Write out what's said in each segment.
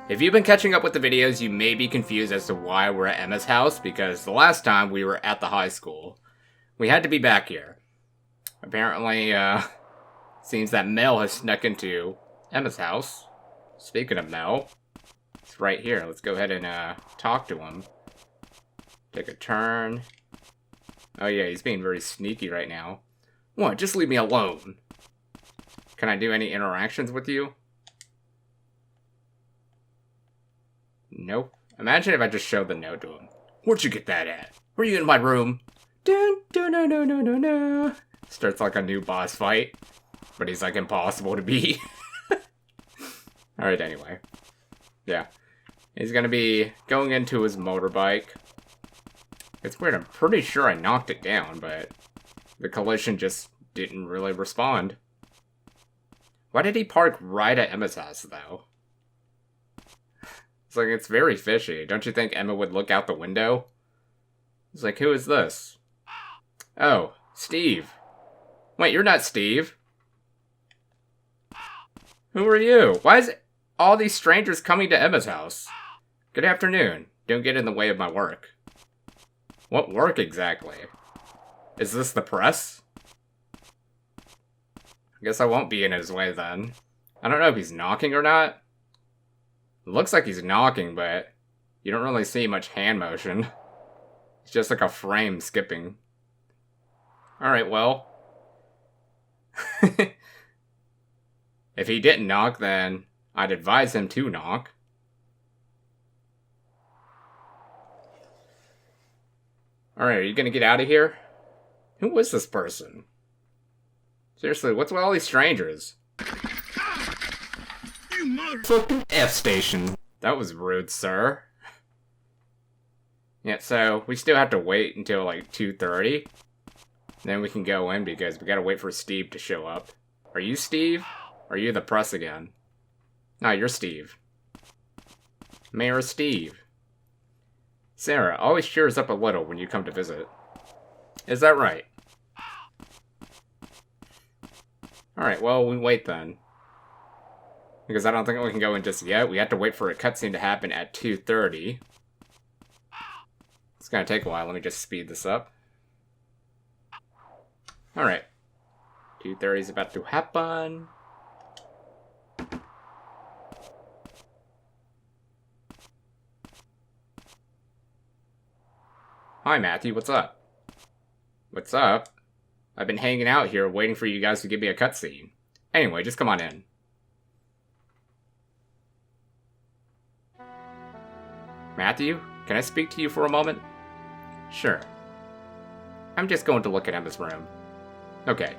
If you've been catching up with the videos, you may be confused as to why we're at Emma's house, because the last time we were at the high school, we had to be back here. Apparently, seems that Mel has snuck into Emma's house. Speaking of Mel, it's right here. Let's go ahead and talk to him. Take a turn. Oh yeah, he's being very sneaky right now. What? Just leave me alone. Can I do any interactions with you? Nope. Imagine if I just showed the note to him. Where'd you get that at? Were you in my room? Dun, dun, no, no, no, no, no. Starts like a new boss fight. But he's like impossible to beat. Alright, anyway. Yeah. He's gonna be going into his motorbike. It's weird, I'm pretty sure I knocked it down, but the collision just didn't really respond. Why did he park right at Emma's house, though? It's like, it's very fishy. Don't you think Emma would look out the window? It's like, who is this? Oh, Steve. Wait, you're not Steve. Who are you? Why is all these strangers coming to Emma's house? Good afternoon. Don't get in the way of my work. What work exactly? Is this the press? I guess I won't be in his way then. I don't know if he's knocking or not. It looks like he's knocking, but you don't really see much hand motion. It's just like a frame skipping. Alright, well. If he didn't knock, then I'd advise him to knock. Alright, are you gonna get out of here? Who is this person? Seriously, what's with all these strangers? You motherfucking F station. That was rude, sir. Yeah, so we still have to wait until like 2:30. Then we can go in because we gotta wait for Steve to show up. Are you Steve? Or are you the press again? No, you're Steve. Mayor Steve. Sarah always cheers up a little when you come to visit. Is that right? Alright, well, we wait then. Because I don't think we can go in just yet. We have to wait for a cutscene to happen at 2:30. It's gonna take a while. Let me just speed this up. Alright. 2:30 is about to happen. Hi, Matthew. What's up? What's up? I've been hanging out here waiting for you guys to give me a cutscene. Anyway, just come on in. Matthew, can I speak to you for a moment? Sure. I'm just going to look at Emma's room. Okay.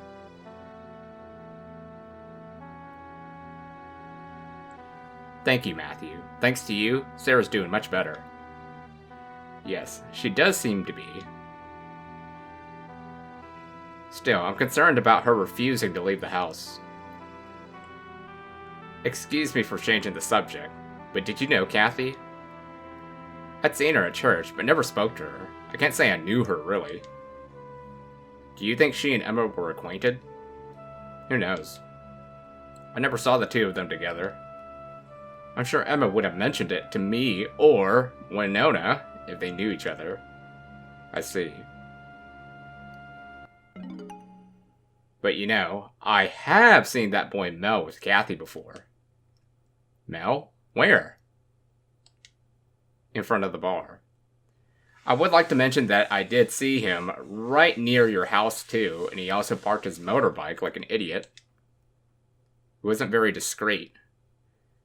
Thank you, Matthew. Thanks to you, Sarah's doing much better. Yes, she does seem to be. Still, I'm concerned about her refusing to leave the house. Excuse me for changing the subject, but did you know Kathy? I'd seen her at church, but never spoke to her. I can't say I knew her, really. Do you think she and Emma were acquainted? Who knows? I never saw the two of them together. I'm sure Emma would have mentioned it to me or Winona if they knew each other. I see. But you know, I have seen that boy Mel with Kathy before. Mel? Where? In front of the bar. I would like to mention that I did see him right near your house too, and he also parked his motorbike like an idiot. He wasn't very discreet.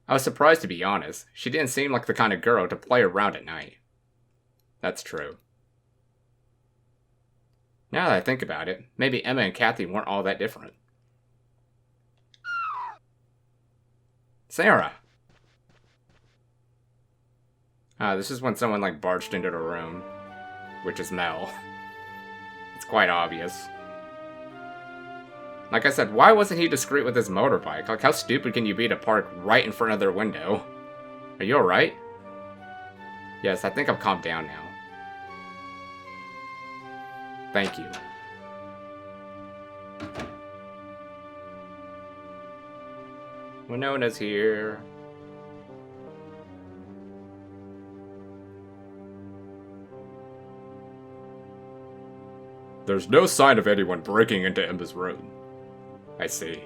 I was surprised, to be honest. She didn't seem like the kind of girl to play around at night. That's true. Now that I think about it, maybe Emma and Kathy weren't all that different. Sarah! This is when someone like barged into the room, which is Mel. It's quite obvious. Like I said, why wasn't he discreet with his motorbike? Like, how stupid can you be to park right in front of their window? Are you alright? Yes, I think I've calmed down now. Thank you. Winona's here. There's no sign of anyone breaking into Emma's room. I see.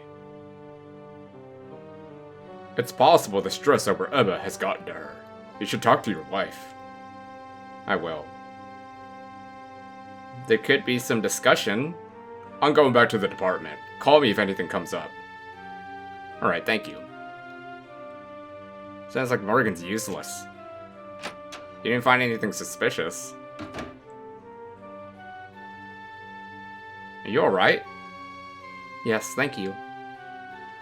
It's possible the stress over Emma has gotten to her. You should talk to your wife. I will. There could be some discussion. I'm going back to the department. Call me if anything comes up. Alright, thank you. Sounds like Morgan's useless. You didn't find anything suspicious. Are you alright? Yes, thank you.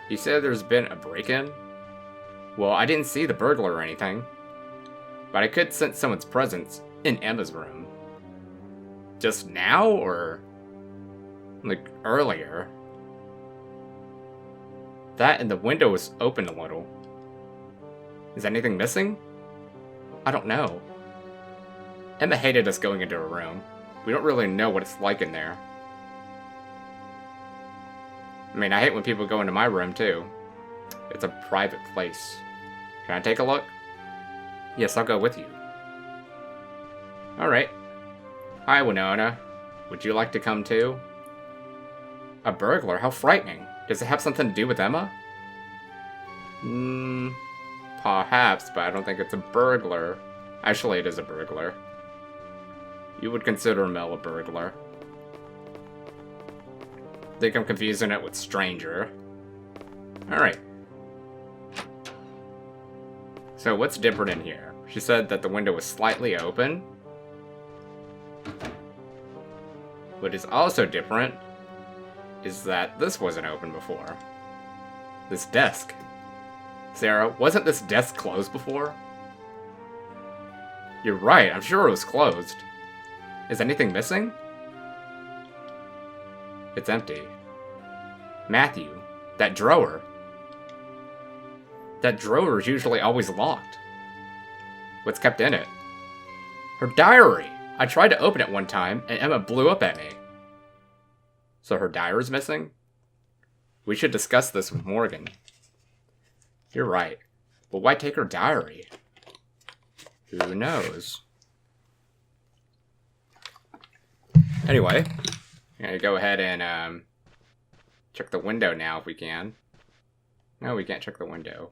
You said there's been a break-in? Well, I didn't see the burglar or anything. But I could sense someone's presence in Emma's room. Just now, or... like, earlier? That and the window was open a little. Is anything missing? I don't know. Emma hated us going into her room. We don't really know what it's like in there. I mean, I hate when people go into my room, too. It's a private place. Can I take a look? Yes, I'll go with you. Alright. Hi, Winona. Would you like to come, too? A burglar? How frightening. Does it have something to do with Emma? Perhaps, but I don't think it's a burglar. Actually, it is a burglar. You would consider Mel a burglar. Think I'm confusing it with stranger. Alright. So what's different in here? She said that the window was slightly open. What is also different is that this wasn't open before. This desk. Sarah, wasn't this desk closed before? You're right, I'm sure it was closed. Is anything missing? It's empty. Matthew, that drawer. That drawer is usually always locked. What's kept in it? Her diary! I tried to open it one time, and Emma blew up at me. So her diary's missing? We should discuss this with Morgan. You're right. But why take her diary? Who knows? Anyway, I'm gonna go ahead and check the window now if we can. No, we can't check the window.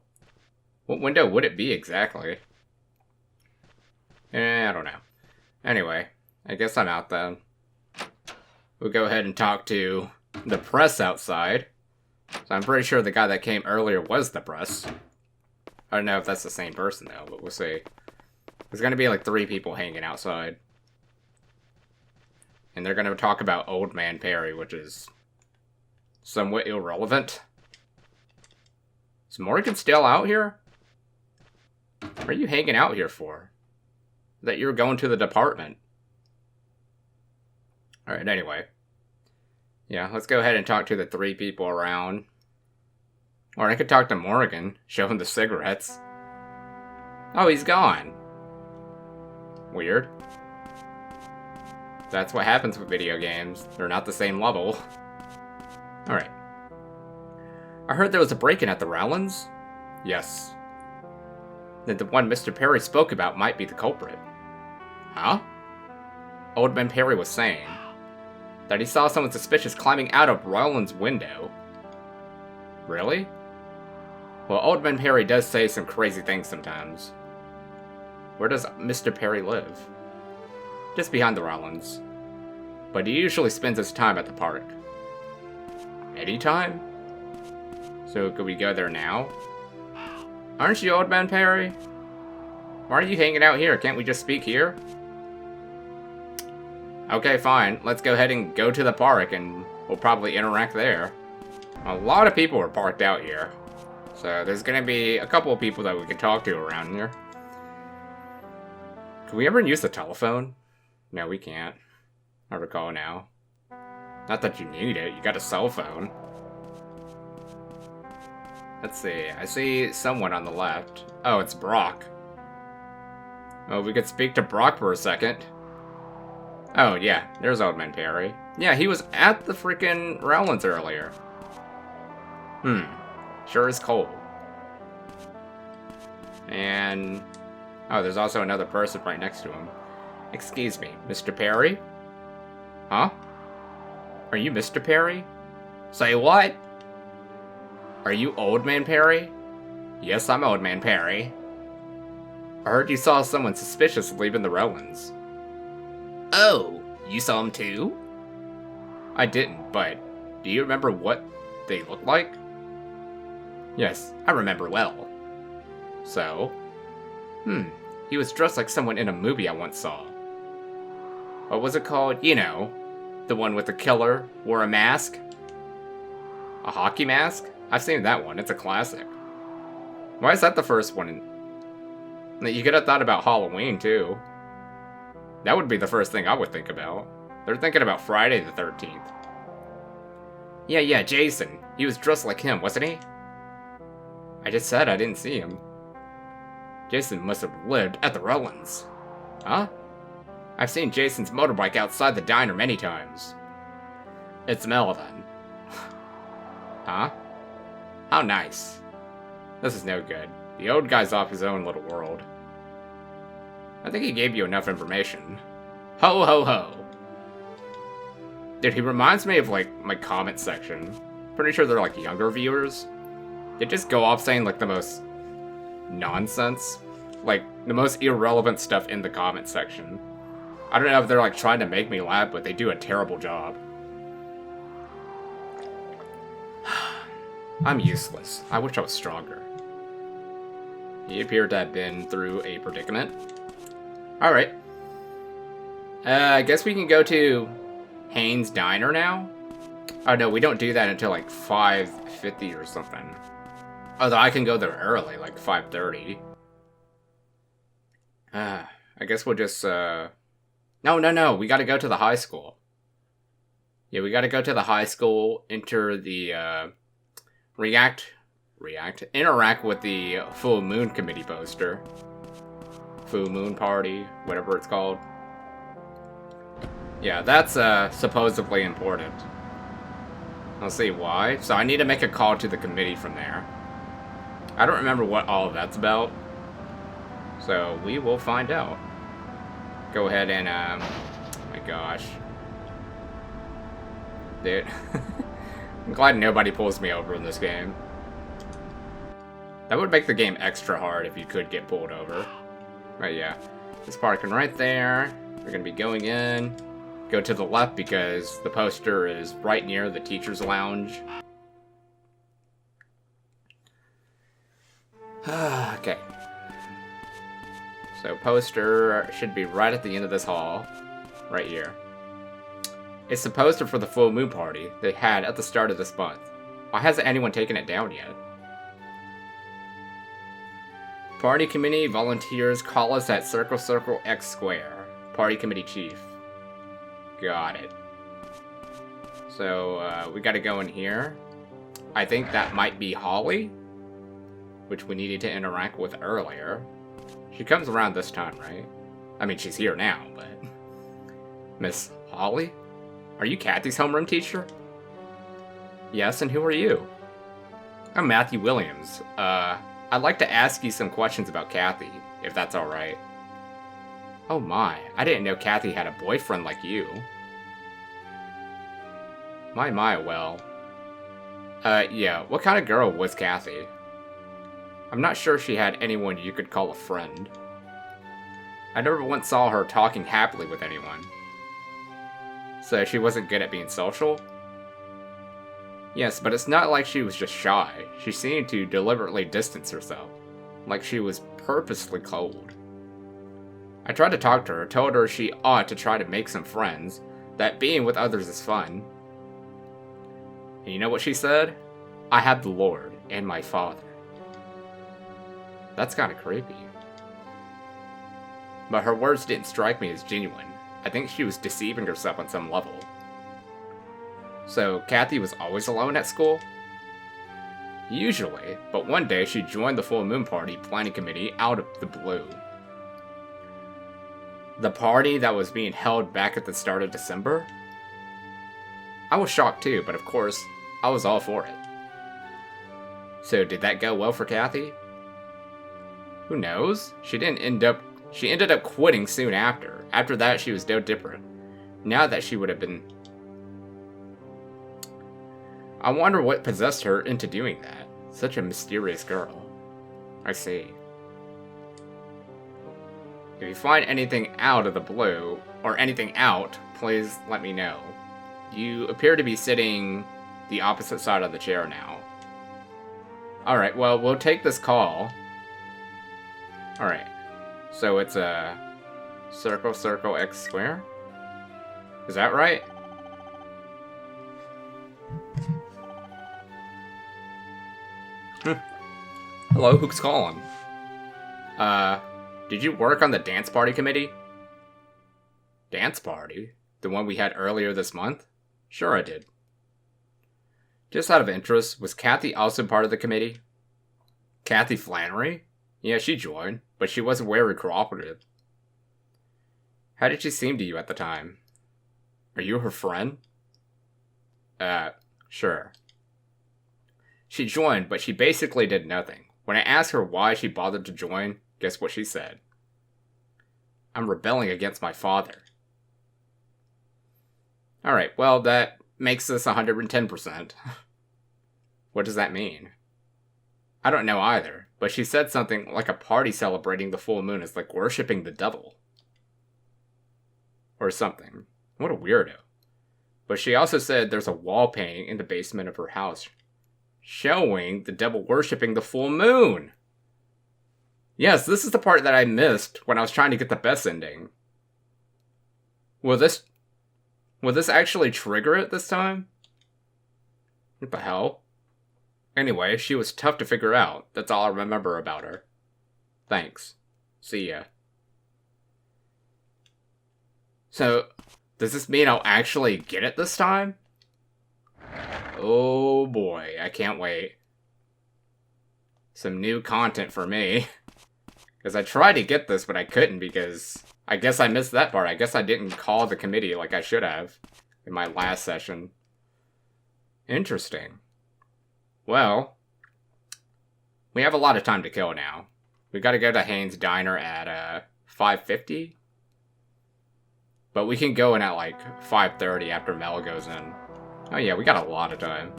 What window would it be exactly? I don't know. Anyway, I guess I'm out then. We'll go ahead and talk to the press outside. So I'm pretty sure the guy that came earlier was the press. I don't know if that's the same person though, but we'll see. There's gonna be like 3 people hanging outside. And they're gonna talk about Old Man Perry, which is somewhat irrelevant. Is Morgan still out here? What are you hanging out here for? That you're going to the department. Alright, anyway. Yeah, let's go ahead and talk to the 3 people around. Or I could talk to Morgan, show him the cigarettes. Oh, he's gone. Weird. That's what happens with video games. They're not the same level. Alright. I heard there was a break-in at the Rowlands? Yes. Then the one Mr. Perry spoke about might be the culprit. Huh? Old Man Perry was saying that he saw someone suspicious climbing out of Rowland's window. Really? Well, Old Man Perry does say some crazy things sometimes. Where does Mr. Perry live? Just behind the Rowlands. But he usually spends his time at the park. Anytime? So could we go there now? Aren't you Old Man Perry? Why are you hanging out here? Can't we just speak here? Okay, fine. Let's go ahead and go to the park and we'll probably interact there. A lot of people are parked out here. So there's gonna be a couple of people that we can talk to around here. Can we ever use the telephone? No, we can't. I recall now. Not that you need it, you got a cell phone. Let's see, I see someone on the left. Oh, it's Brock. Oh, we could speak to Brock for a second. Oh, yeah, there's Old Man Perry. Yeah, he was at the freaking Rowlands earlier. Sure is cold. And... oh, there's also another person right next to him. Excuse me, Mr. Perry? Huh? Are you Mr. Perry? Say what? Are you Old Man Perry? Yes, I'm Old Man Perry. I heard you saw someone suspicious leaving the Rowlands. Oh, you saw him too? I didn't, but do you remember what they looked like? Yes, I remember well. So? He was dressed like someone in a movie I once saw. What was it called? You know, the one with the killer wore a mask? A hockey mask? I've seen that one, it's a classic. Why is that the first one? You could have thought about Halloween, too. That would be the first thing I would think about. They're thinking about Friday the 13th. Yeah, Jason. He was dressed like him, wasn't he? I just said I didn't see him. Jason must have lived at the Rowlands. Huh? I've seen Jason's motorbike outside the diner many times. It's Mel, then. Huh? How nice. This is no good. The old guy's off his own little world. I think he gave you enough information. Ho ho ho. Dude, he reminds me of, like, my comment section. Pretty sure they're, like, younger viewers. They just go off saying, like, the most nonsense. Like, the most irrelevant stuff in the comment section. I don't know if they're, like, trying to make me laugh, but they do a terrible job. I'm useless. I wish I was stronger. He appeared to have been through a predicament. Alright. I guess we can go to Haynes Diner now? Oh no, we don't do that until like 5:50 or something. Although I can go there early, like 5:30. I guess we'll just, No, we gotta go to the high school. Yeah, we gotta go to the high school, enter the, interact with the Full Moon Committee poster. Full Moon Party, whatever it's called. Yeah, that's, supposedly important. Let's see why. So I need to make a call to the committee from there. I don't remember what all of that's about. So we will find out. Go ahead and, oh my gosh. Dude. I'm glad nobody pulls me over in this game. That would make the game extra hard if you could get pulled over. But yeah. Just parking right there. We're gonna be going in. Go to the left because the poster is right near the teacher's lounge. Okay. So poster should be right at the end of this hall. Right here. It's the poster for the full moon party they had at the start of this month. Why hasn't anyone taken it down yet? Party committee volunteers call us at Circle X Square. Party committee chief. Got it. So, we gotta go in here. I think that might be Holly, which we needed to interact with earlier. She comes around this time, right? I mean, she's here now, but... Miss Holly? Are you Kathy's homeroom teacher? Yes, and who are you? I'm Matthew Williams. I'd like to ask you some questions about Kathy, if that's alright. Oh my, I didn't know Kathy had a boyfriend like you. My, well. Yeah, what kind of girl was Kathy? I'm not sure she had anyone you could call a friend. I never once saw her talking happily with anyone. So she wasn't good at being social? Yes, but it's not like she was just shy. She seemed to deliberately distance herself. Like she was purposely cold. I tried to talk to her, told her she ought to try to make some friends, that being with others is fun. And you know what she said? I have the Lord and my Father. That's kind of creepy. But her words didn't strike me as genuine. I think she was deceiving herself on some level. So, Kathy was always alone at school? Usually, but one day she joined the Full Moon Party planning committee out of the blue. The party that was being held back at the start of December? I was shocked too, but of course, I was all for it. So did that go well for Kathy? Who knows? She ended up quitting soon after. After that, she was no different. Now that she would have been... I wonder what possessed her into doing that. Such a mysterious girl. I see. If you find anything out of the blue, or anything out, please let me know. You appear to be sitting the opposite side of the chair now. Alright, well, we'll take this call. Alright. So it's a circle, circle, x square? Is that right? Hello, who's calling? Did you work on the dance party committee? Dance party? The one we had earlier this month? Sure I did. Just out of interest, was Kathy also part of the committee? Kathy Flannery? Yeah, she joined, but she wasn't very cooperative. How did she seem to you at the time? Are you her friend? Sure. She joined, but she basically did nothing. When I asked her why she bothered to join, guess what she said? I'm rebelling against my father. Alright, well, that makes this 110%. What does that mean? I don't know either, but she said something like a party celebrating the full moon is like worshipping the devil. Or something. What a weirdo. But she also said there's a wall painting in the basement of her house showing the devil worshipping the full moon. Yes, this is the part that I missed when I was trying to get the best ending. Will this actually trigger it this time? What the hell? Anyway, she was tough to figure out. That's all I remember about her. Thanks. See ya. So, does this mean I'll actually get it this time? Oh boy, I can't wait. Some new content for me. Because I tried to get this, but I couldn't because I guess I missed that part. I guess I didn't call the committee like I should have in my last session. Interesting. Well, we have a lot of time to kill now. We gotta go to Haynes' Diner at 5:50. But we can go in at like 5:30 after Mel goes in. Oh yeah, we got a lot of time.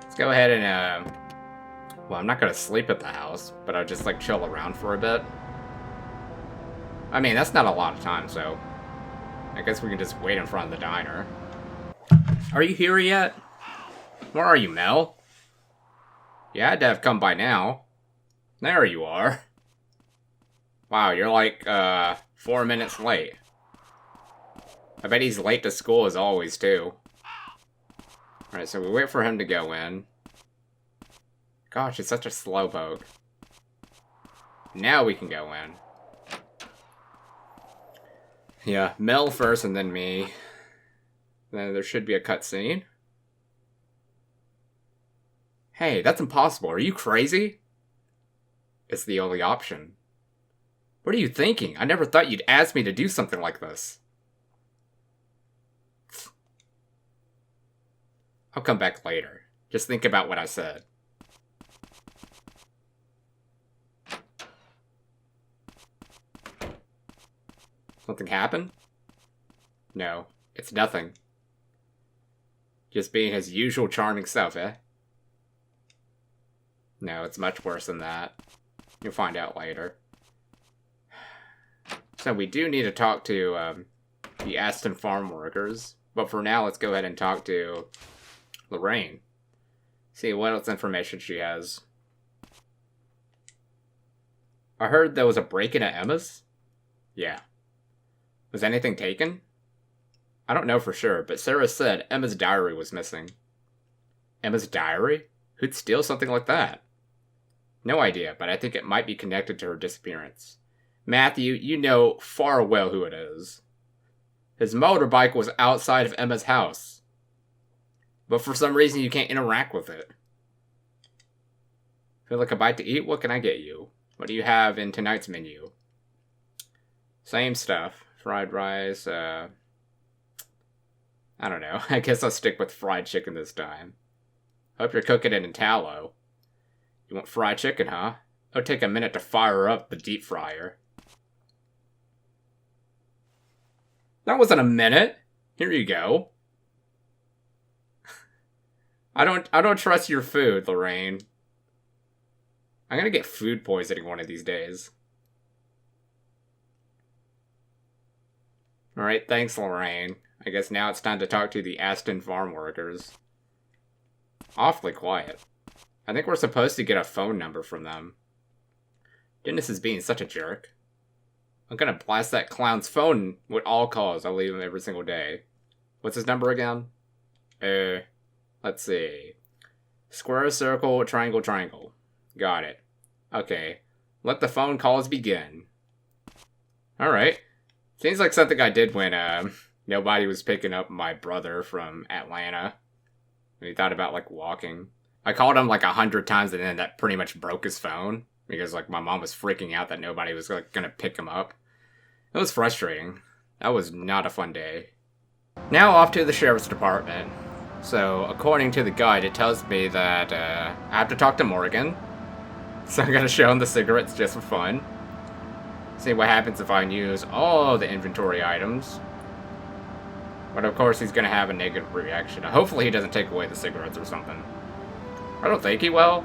Let's go ahead and, well, I'm not gonna sleep at the house, but I'll just like chill around for a bit. I mean, that's not a lot of time, so I guess we can just wait in front of the diner. Are you here yet? Where are you, Mel? You had to have come by now. There you are. Wow, you're like, 4 minutes late. I bet he's late to school as always, too. Alright, so we wait for him to go in. Gosh, it's such a slowpoke. Now we can go in. Yeah, Mel first and then me. Then there should be a cutscene. Hey, that's impossible. Are you crazy? It's the only option. What are you thinking? I never thought you'd ask me to do something like this. I'll come back later. Just think about what I said. Something happened? No, it's nothing. Just being his usual charming self, eh? No, it's much worse than that. You'll find out later. So we do need to talk to the Aston farm workers. But for now, let's go ahead and talk to Lorraine. See what else information she has. I heard there was a break-in at Emma's? Yeah. Was anything taken? I don't know for sure, but Sarah said Emma's diary was missing. Emma's diary? Who'd steal something like that? No idea, but I think it might be connected to her disappearance. Matthew, you know far well who it is. His motorbike was outside of Emma's house. But for some reason you can't interact with it. Feel like a bite to eat? What can I get you? What do you have in tonight's menu? Same stuff. Fried rice, I don't know. I guess I'll stick with fried chicken this time. Hope you're cooking it in tallow. You want fried chicken, huh? It'll take a minute to fire up the deep fryer. That wasn't a minute. Here you go. I don't trust your food, Lorraine. I'm gonna get food poisoning one of these days. Alright, thanks, Lorraine. I guess now it's time to talk to the Aston farm workers. Awfully quiet. I think we're supposed to get a phone number from them. Dennis is being such a jerk. I'm gonna blast that clown's phone with all calls. I leave him every single day. What's his number again? Let's see. Square, circle, triangle, triangle. Got it. Okay. Let the phone calls begin. Alright. Seems like something I did when, nobody was picking up my brother from Atlanta. He thought about, like, walking. I called him, like, 100 times, and then that pretty much broke his phone. Because, like, my mom was freaking out that nobody was, like, gonna pick him up. It was frustrating. That was not a fun day. Now off to the sheriff's department. So, according to the guide, it tells me that, I have to talk to Morgan. So I'm gonna show him the cigarettes just for fun. See what happens if I use all the inventory items. But of course he's gonna have a negative reaction. Hopefully he doesn't take away the cigarettes or something. I don't think he will.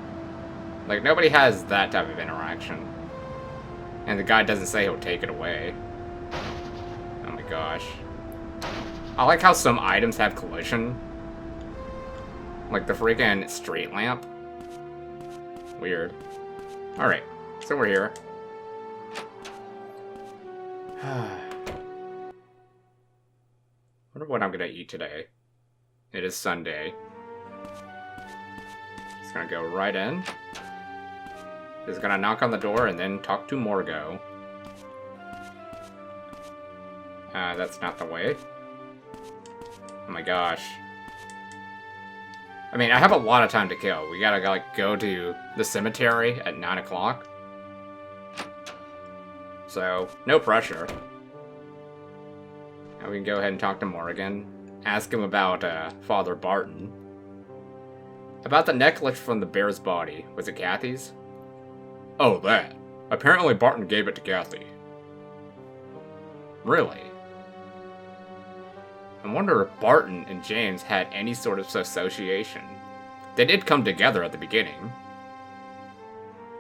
Like, nobody has that type of interaction. And the guy doesn't say he'll take it away. Oh my gosh. I like how some items have collision. Like the freaking street lamp. Weird. Alright, so we're here. Wonder what I'm gonna eat today. It is Sunday. Just gonna go right in. Just gonna knock on the door and then talk to Morgo. That's not the way. Oh my gosh. I mean, I have a lot of time to kill. We gotta, like, go to the cemetery at 9 o'clock. So, no pressure. Now we can go ahead and talk to Morgan. Ask him about, Father Barton. About the necklace from the bear's body. Was it Kathy's? Oh, that. Apparently Barton gave it to Kathy. Really? I wonder if Barton and James had any sort of association. They did come together at the beginning.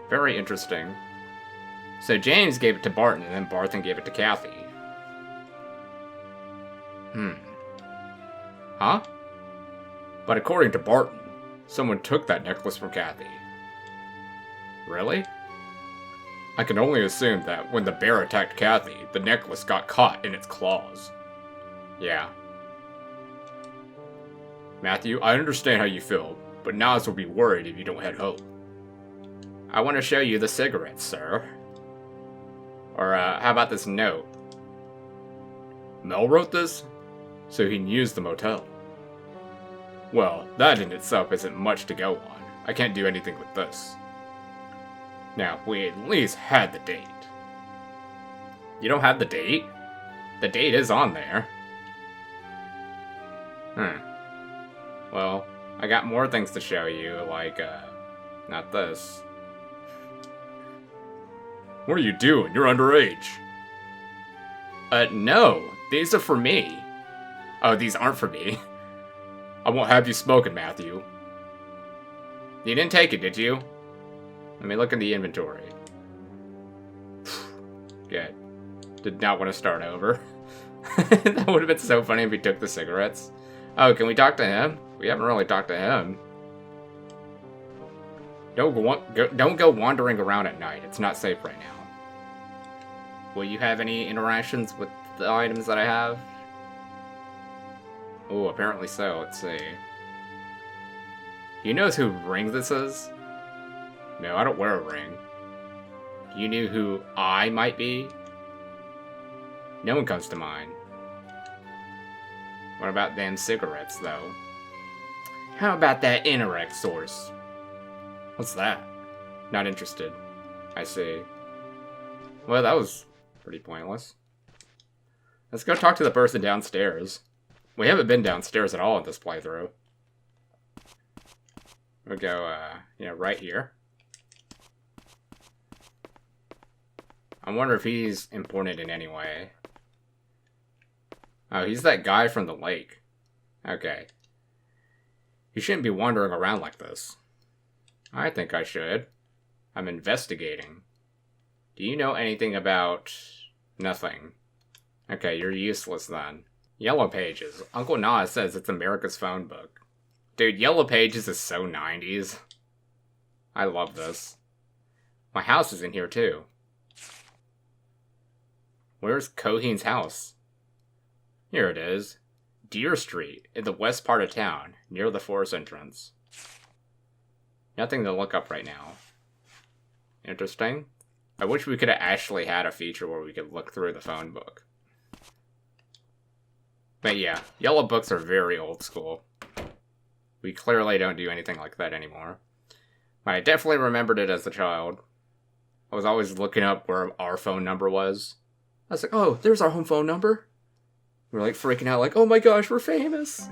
Very interesting. So James gave it to Barton, and then Barton gave it to Kathy. Huh? But according to Barton, someone took that necklace from Kathy. Really? I can only assume that when the bear attacked Kathy, the necklace got caught in its claws. Yeah. Matthew, I understand how you feel, but Nas will be worried if you don't head home. I want to show you the cigarettes, sir. Or, how about this note? Mel wrote this? So he can use the motel. Well, that in itself isn't much to go on. I can't do anything with this. Now, we at least had the date. You don't have the date? The date is on there. Well, I got more things to show you, like, not this. What are you doing? You're underage. No. These are for me. Oh, these aren't for me. I won't have you smoking, Matthew. You didn't take it, did you? Let me look in the inventory. Good. Did not want to start over. That would have been so funny if he took the cigarettes. Oh, can we talk to him? We haven't really talked to him. Don't go wandering around at night. It's not safe right now. Will you have any interactions with the items that I have? Oh, apparently so. Let's see. He knows who ring this is? No, I don't wear a ring. You knew who I might be? No one comes to mind. What about them cigarettes, though? How about that interact source? What's that? Not interested. I see. Well, that was pretty pointless. Let's go talk to the person downstairs. We haven't been downstairs at all in this playthrough. We'll go, right here. I wonder if he's important in any way. Oh, he's that guy from the lake. Okay. You shouldn't be wandering around like this. I think I should. I'm investigating. Do you know anything about... Nothing. Okay, you're useless then. Yellow Pages. Uncle Nas says it's America's phone book. Dude, Yellow Pages is so 90s. I love this. My house is in here too. Where's Coheen's house? Here it is. Deer Street, in the west part of town, near the forest entrance. Nothing to look up right now. Interesting. I wish we could have actually had a feature where we could look through the phone book. But yeah, yellow books are very old school. We clearly don't do anything like that anymore. But I definitely remembered it as a child. I was always looking up where our phone number was. I was like, oh, there's our home phone number. We were like freaking out like, oh my gosh, we're famous.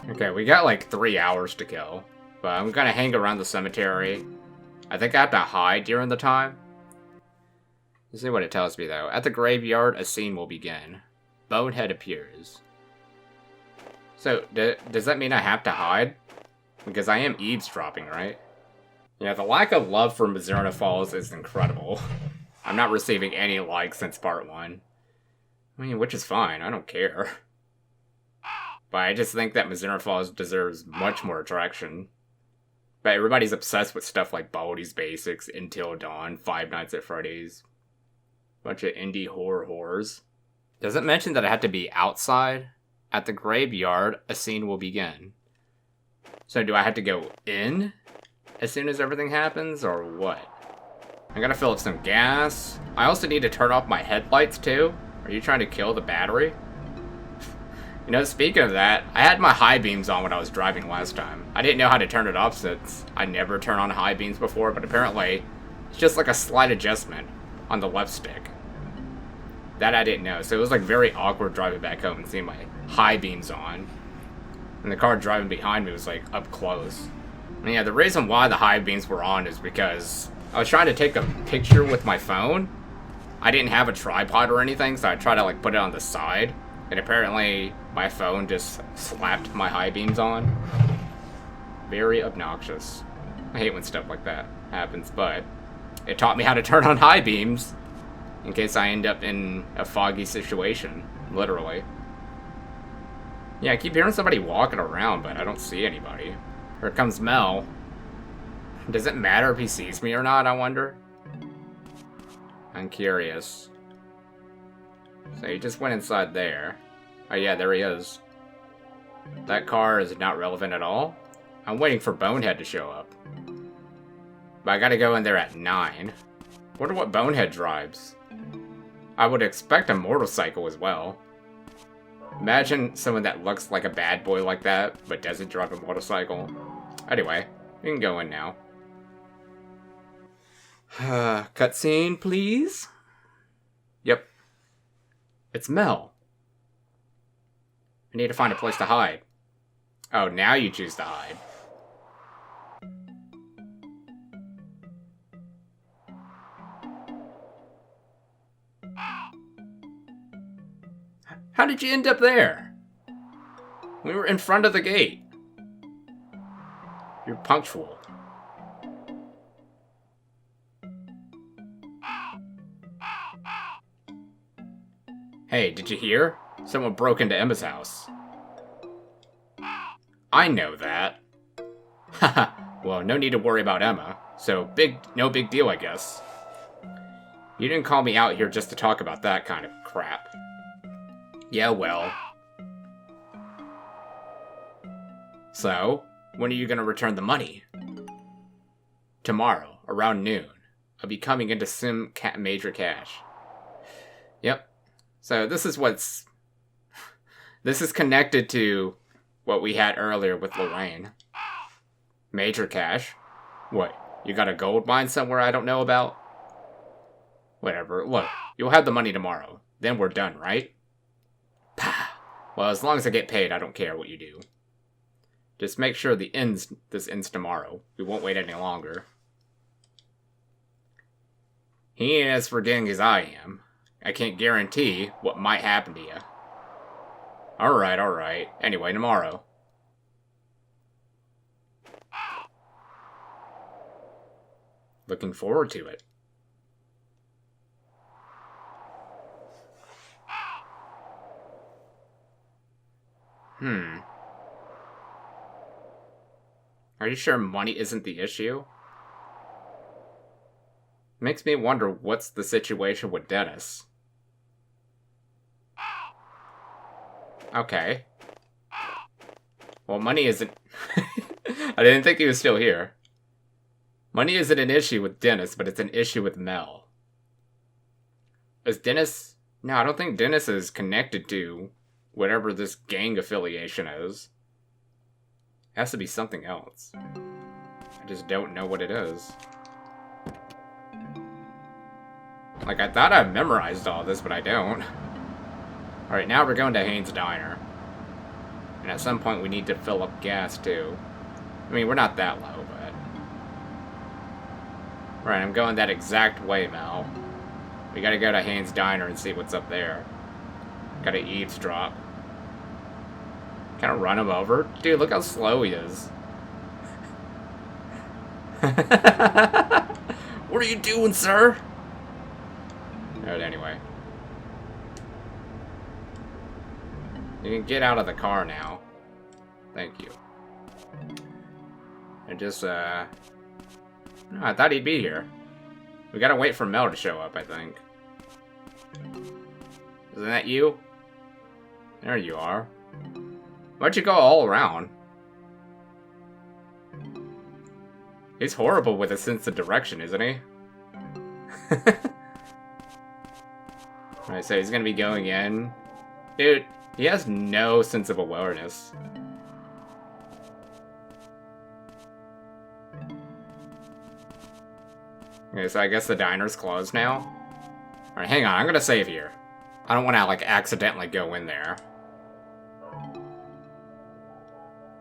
Okay, we got like 3 hours to kill. But I'm gonna hang around the cemetery. I think I have to hide during the time. Let's see what it tells me though. At the graveyard, a scene will begin. Bonehead appears. So, does that mean I have to hide? Because I am eavesdropping, right? Yeah, the lack of love for Mizzurna Falls is incredible. I'm not receiving any likes since part 1. I mean, which is fine, I don't care. But I just think that Mizzurna Falls deserves much more attraction. But everybody's obsessed with stuff like Baldi's Basics, Until Dawn, Five Nights at Freddy's. Bunch of indie horror whores. Does it mention that I have to be outside? At the graveyard, a scene will begin. So do I have to go in as soon as everything happens, or what? I gotta fill up some gas. I also need to turn off my headlights too. Are you trying to kill the battery? You know, speaking of that, I had my high beams on when I was driving last time. I didn't know how to turn it off since I never turned on high beams before, but apparently it's just like a slight adjustment on the left stick. That I didn't know, so it was like very awkward driving back home and seeing my high beams on. And the car driving behind me was like up close. And yeah, the reason why the high beams were on is because I was trying to take a picture with my phone. I didn't have a tripod or anything, so I tried to like put it on the side. And apparently my phone just slapped my high beams on. Very obnoxious. I hate when stuff like that happens, but it taught me how to turn on high beams in case I end up in a foggy situation, literally. Yeah, I keep hearing somebody walking around, but I don't see anybody. Here comes Mel. Does it matter if he sees me or not, I wonder? I'm curious. So he just went inside there. Oh yeah, there he is. That car is not relevant at all. I'm waiting for Bonehead to show up. But I gotta go in there at 9. Wonder what Bonehead drives. I would expect a motorcycle as well. Imagine someone that looks like a bad boy like that, but doesn't drive a motorcycle. Anyway, we can go in now. Cutscene, please? Yep. It's Mel. I need to find a place to hide. Oh, now you choose to hide. How did you end up there? We were in front of the gate. You're punctual. Hey, did you hear? Someone broke into Emma's house. I know that. Haha, well, no need to worry about Emma. So, no big deal, I guess. You didn't call me out here just to talk about that kind of crap. Yeah, well. So, when are you gonna return the money? Tomorrow, around noon. I'll be coming into some major cash. Yep. So this is this is connected to what we had earlier with Lorraine. Major cash? What, you got a gold mine somewhere I don't know about? Whatever, look, you'll have the money tomorrow. Then we're done, right? Well, as long as I get paid, I don't care what you do. Just make sure this ends tomorrow. We won't wait any longer. He ain't as forgetting as I am. I can't guarantee what might happen to you. Alright. Anyway, tomorrow. Looking forward to it. Are you sure money isn't the issue? Makes me wonder what's the situation with Dennis. Okay. Well, money isn't... I didn't think he was still here. Money isn't an issue with Dennis, but it's an issue with Mel. Is Dennis... No, I don't think Dennis is connected to whatever this gang affiliation is. It has to be something else. I just don't know what it is. Like, I thought I memorized all this, but I don't. Alright, now we're going to Haynes' Diner. And at some point we need to fill up gas, too. I mean, we're not that low, but... Right, I'm going that exact way, Mel. We gotta go to Haynes' Diner and see what's up there. Gotta eavesdrop. Can I run him over? Dude, look how slow he is. What are you doing, sir? Alright, anyway. You can get out of the car now. Thank you. And just, I thought he'd be here. We gotta wait for Mel to show up, I think. Isn't that you? There you are. Why'd you go all around? He's horrible with a sense of direction, isn't he? Alright, so he's gonna be going in. Dude, he has no sense of awareness. Okay, so I guess the diner's closed now. Alright, hang on, I'm gonna save here. I don't want to, like, accidentally go in there.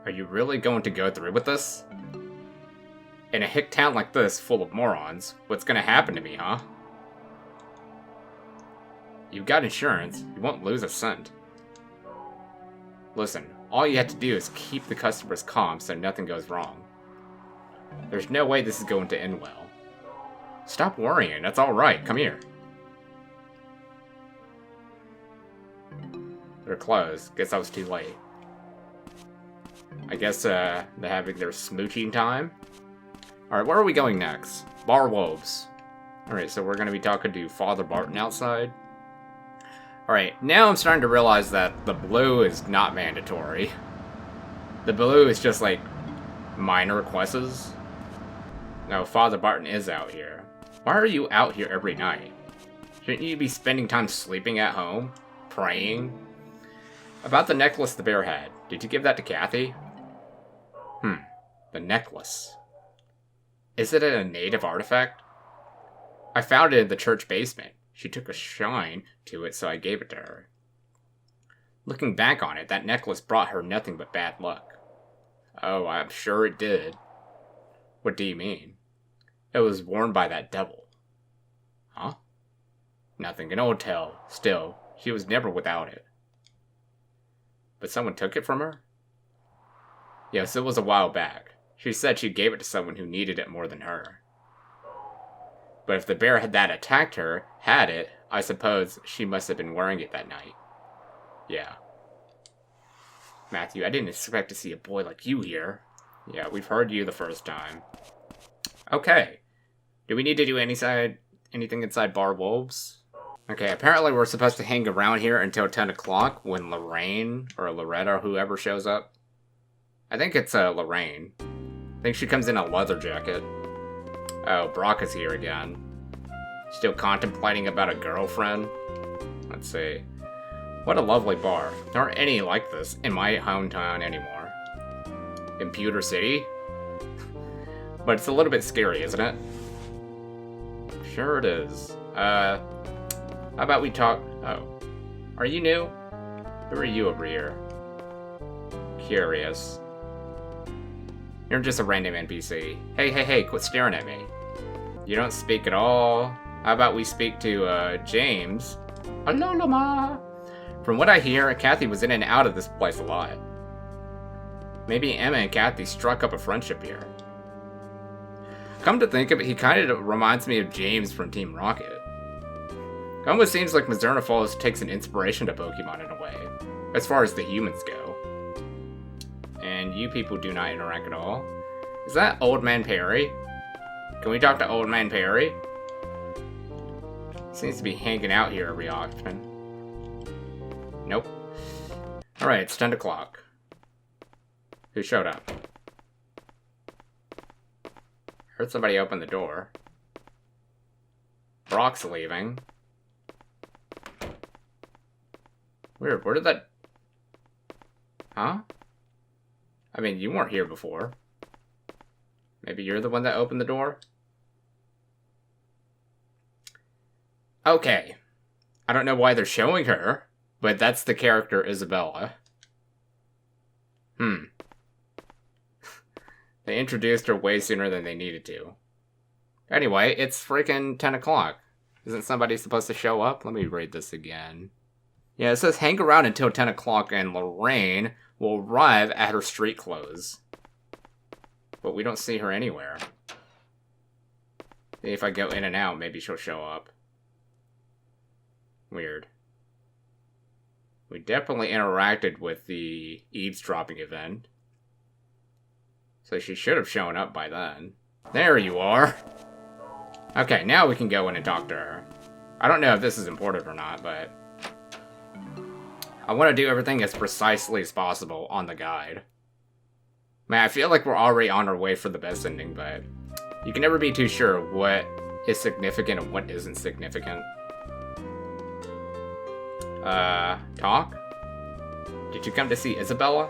Are you really going to go through with this? In a hick town like this, full of morons, what's gonna happen to me, huh? You've got insurance, you won't lose a cent. Listen, all you have to do is keep the customers calm so nothing goes wrong. There's no way this is going to end well. Stop worrying, that's alright, come here. They're closed, guess I was too late. I guess, they're having their smooching time? Alright, where are we going next? Bar Wolves. Alright, so we're gonna be talking to Father Barton outside. Alright, now I'm starting to realize that the blue is not mandatory. The blue is just, like, minor quests. No, Father Barton is out here. Why are you out here every night? Shouldn't you be spending time sleeping at home? Praying? About the necklace the bear had. Did you give that to Kathy? The necklace. Is it a native artifact? I found it in the church basement. She took a shine to it, so I gave it to her. Looking back on it, that necklace brought her nothing but bad luck. Oh, I'm sure it did. What do you mean? It was worn by that devil. Huh? Nothing, an old tale. Still, she was never without it. But someone took it from her? Yes, it was a while back. She said she gave it to someone who needed it more than her. But if the bear that attacked her had it, I suppose she must have been wearing it that night. Yeah. Matthew, I didn't expect to see a boy like you here. Yeah, we've heard you the first time. Okay. Do we need to do anything inside Bar Wolves? Okay, apparently we're supposed to hang around here until 10 o'clock when Lorraine, or Loretta, or whoever shows up. I think it's Lorraine. I think she comes in a leather jacket. Oh, Brock is here again. Still contemplating about a girlfriend? Let's see. What a lovely bar. There aren't any like this in my hometown anymore. Computer City? But it's a little bit scary, isn't it? Sure it is. How about we talk... Oh. Are you new? Who are you over here? Curious. You're just a random NPC. Hey, quit staring at me. You don't speak at all. How about we speak to, James? Alolama! From what I hear, Kathy was in and out of this place a lot. Maybe Emma and Kathy struck up a friendship here. Come to think of it, he kind of reminds me of James from Team Rocket. It almost seems like Mizzurna Falls takes an inspiration to Pokemon in a way, as far as the humans go. And you people do not interact at all. Is that Old Man Perry? Can we talk to Old Man Perry? Seems to be hanging out here every often. Nope. Alright, it's 10 o'clock. Who showed up? Heard somebody open the door. Brock's leaving. Weird, where did that... Huh? I mean, you weren't here before. Maybe you're the one that opened the door? Okay. I don't know why they're showing her, but that's the character Isabella. They introduced her way sooner than they needed to. Anyway, it's freaking 10 o'clock. Isn't somebody supposed to show up? Let me read this again. Yeah, it says hang around until 10 o'clock and Lorraine will arrive at her street clothes. But we don't see her anywhere. If I go in and out, maybe she'll show up. Weird. We definitely interacted with the eavesdropping event. So she should have shown up by then. There you are! Okay, now we can go in and talk to her. I don't know if this is important or not, but... I want to do everything as precisely as possible on the guide. Man, I feel like we're already on our way for the best ending, but... You can never be too sure what is significant and what isn't significant. Talk? Did you come to see Isabella?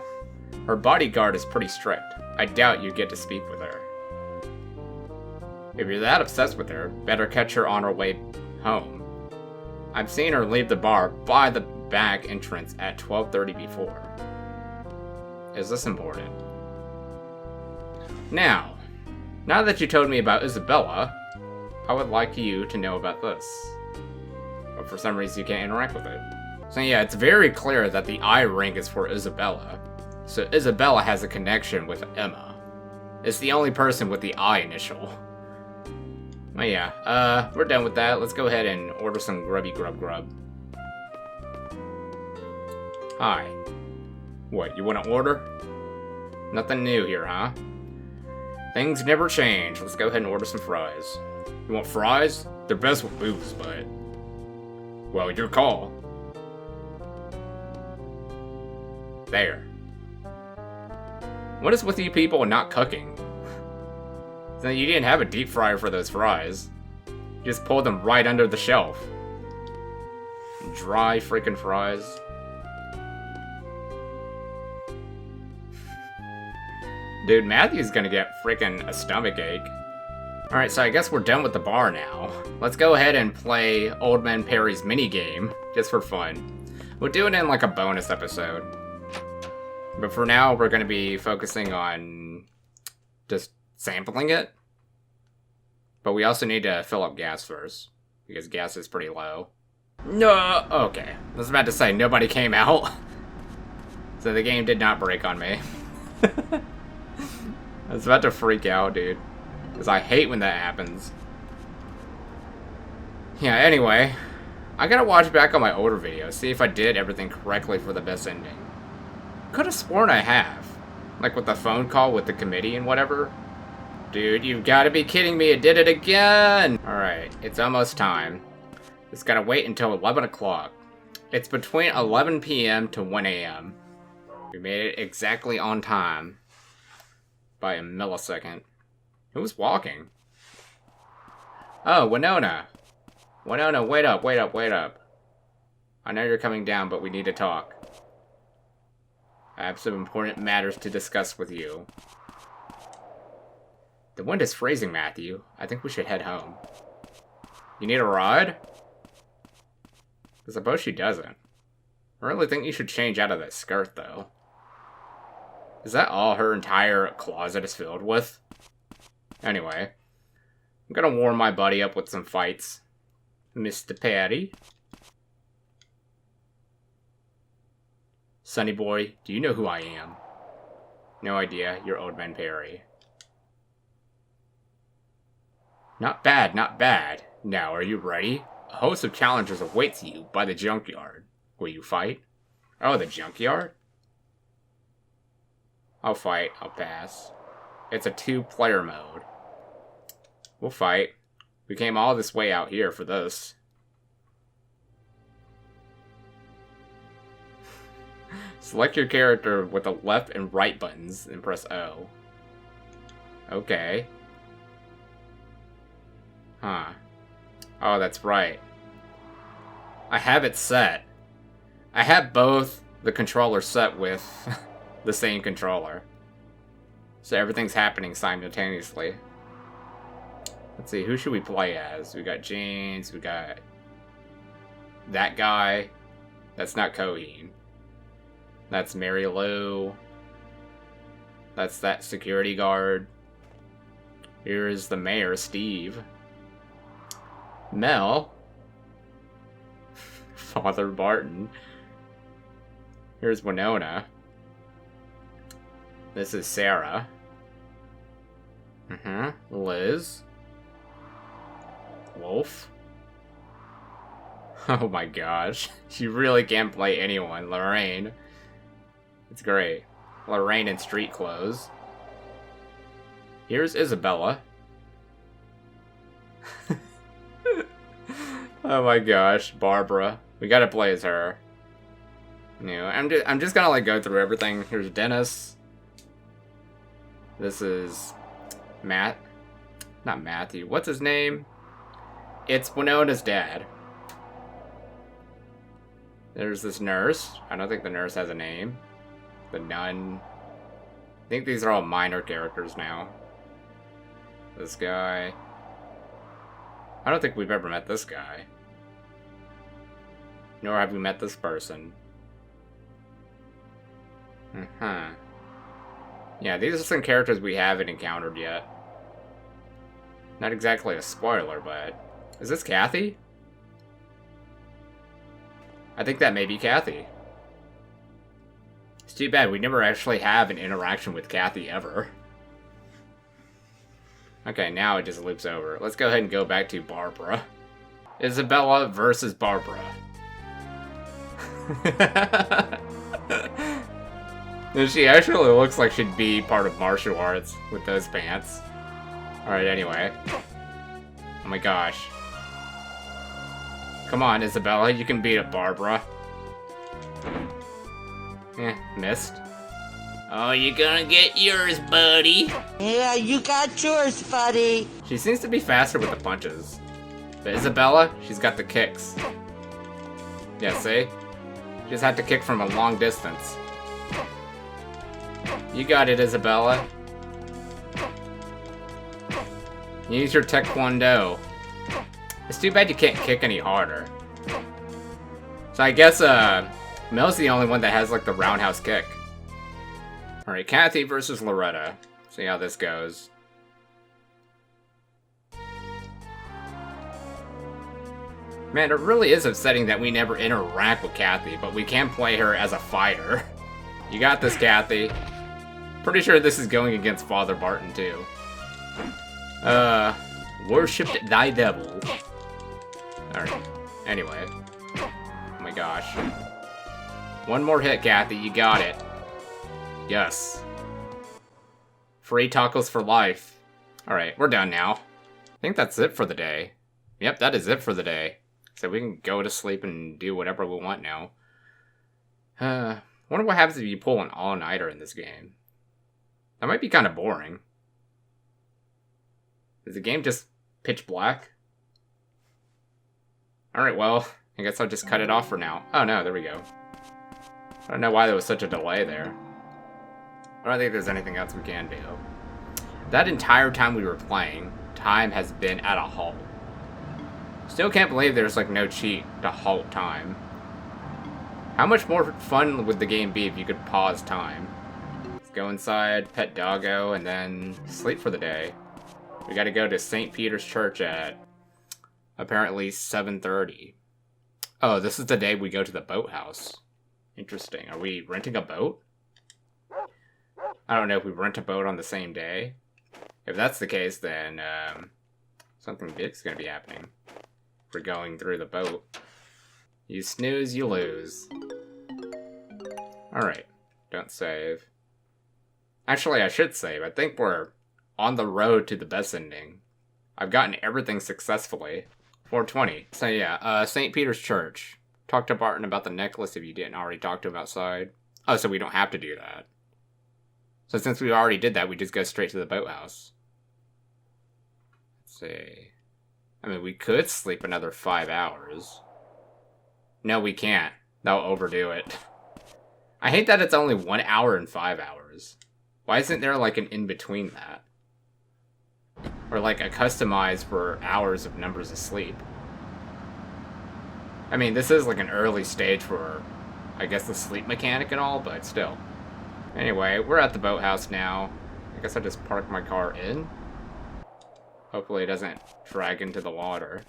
Her bodyguard is pretty strict. I doubt you get to speak with her. If you're that obsessed with her, better catch her on her way home. I've seen her leave the bar by the back entrance at 12:30 before. Is this important? Now that you told me about Isabella, I would like you to know about this. But for some reason you can't interact with it. So yeah, it's very clear that the I ring is for Isabella. So Isabella has a connection with Emma. It's the only person with the I initial. Oh yeah, we're done with that. Let's go ahead and order some grubby grub. Hi. What, you want to order? Nothing new here, huh? Things never change. Let's go ahead and order some fries. You want fries? They're best with booze, but... Well, your call. There. What is with you people not cooking? So you didn't have a deep fryer for those fries. You just pulled them right under the shelf. Dry freaking fries. Dude, Matthew's gonna get freaking a stomach ache. Alright, so I guess we're done with the bar now. Let's go ahead and play Old Man Perry's minigame, just for fun. We'll do it in like a bonus episode. But for now, we're gonna be focusing on just sampling it. But we also need to fill up gas first, because gas is pretty low. No! Okay, I was about to say, nobody came out. So the game did not break on me. I was about to freak out, dude. Because I hate when that happens. Yeah, anyway. I gotta watch back on my older videos, see if I did everything correctly for the best ending. Could have sworn I have. Like with the phone call with the committee and whatever. Dude, you've gotta be kidding me, it did it again! Alright, it's almost time. Just gotta wait until 11 o'clock. It's between 11 p.m. to 1 a.m. We made it exactly on time. By a millisecond. Who's walking? Oh, Winona. Winona, wait up. I know you're coming down, but we need to talk. I have some important matters to discuss with you. The wind is freezing, Matthew. I think we should head home. You need a ride? I suppose she doesn't. I really think you should change out of that skirt, though. Is that all her entire closet is filled with? Anyway, I'm gonna warm my buddy up with some fights. Mr. Patty. Sonny boy, do you know who I am? No idea, you're Old Man Perry. Not bad, not bad. Now, are you ready? A host of challengers awaits you by the junkyard. Will you fight? Oh, the junkyard? I'll fight. I'll pass. It's a 2-player mode. We'll fight. We came all this way out here for this. Select your character with the left and right buttons and press O. Okay. Huh. Oh, that's right. I have it set. I have both the controllers set with the same controller. So everything's happening simultaneously. Let's see, who should we play as? We got James, we got that guy. That's not Coheen. That's Mary Lou. That's that security guard. Here's the mayor, Steve. Mel. Father Barton. Here's Winona. This is Sarah. Liz. Wolf. Oh my gosh. She really can't play anyone. Lorraine. It's great. Lorraine in street clothes. Here's Isabella. Oh my gosh, Barbara. We gotta play as her. You know, I'm just gonna like go through everything. Here's Dennis. This is Matt. Not Matthew. What's his name? It's Winona's dad. There's this nurse. I don't think the nurse has a name. The nun. I think these are all minor characters now. This guy. I don't think we've ever met this guy. Nor have we met this person. Yeah, these are some characters we haven't encountered yet. Not exactly a spoiler, but... Is this Kathy? I think that may be Kathy. It's too bad we never actually have an interaction with Kathy ever. Okay, now it just loops over. Let's go ahead and go back to Barbara. Isabella versus Barbara. She actually looks like she'd be part of martial arts with those pants. Alright, anyway. Oh my gosh. Come on, Isabella, you can beat up Barbara. Missed. Oh, you're gonna get yours, buddy. Yeah, you got yours, buddy. She seems to be faster with the punches. But Isabella, she's got the kicks. Yeah, see? She just had to kick from a long distance. You got it, Isabella. Use your taekwondo. It's too bad you can't kick any harder. So I guess, Mel's the only one that has, like, the roundhouse kick. Alright, Kathy versus Loretta. See how this goes. Man, it really is upsetting that we never interact with Kathy, but we can play her as a fighter. You got this, Kathy. Pretty sure this is going against Father Barton, too. Worship thy devil. Alright, anyway. Oh my gosh. One more hit, Kathy, you got it. Yes. Free tacos for life. Alright, we're done now. I think that's it for the day. Yep, that is it for the day. So we can go to sleep and do whatever we want now. Wonder what happens if you pull an all-nighter in this game. That might be kind of boring. Is the game just pitch black? Alright, well, I guess I'll just cut it off for now. Oh no, there we go. I don't know why there was such a delay there. I don't think there's anything else we can do. That entire time we were playing, time has been at a halt. Still can't believe there's like no cheat to halt time. How much more fun would the game be if you could pause time? Let's go inside, pet doggo, and then sleep for the day. We gotta go to St. Peter's Church at apparently 7:30. Oh, this is the day we go to the boathouse. Interesting. Are we renting a boat? I don't know if we rent a boat on the same day. If that's the case, then Something big's gonna be happening. We're going through the boat. You snooze, you lose. Alright. Don't save. Actually, I should save. I think we're on the road to the best ending. I've gotten everything successfully. 420. So yeah, St. Peter's Church. Talk to Barton about the necklace if you didn't already talk to him outside. Oh, so we don't have to do that. So since we already did that, we just go straight to the boathouse. Let's see. I mean, we could sleep another 5 hours. No, we can't. That'll overdo it. I hate that it's only 1 hour and 5 hours. Why isn't there like an in-between that? Or like a customized for hours of numbers of sleep? I mean, this is like an early stage for, I guess, the sleep mechanic and all, but still. Anyway, we're at the boathouse now. I guess I just parked my car in. Hopefully it doesn't drag into the water.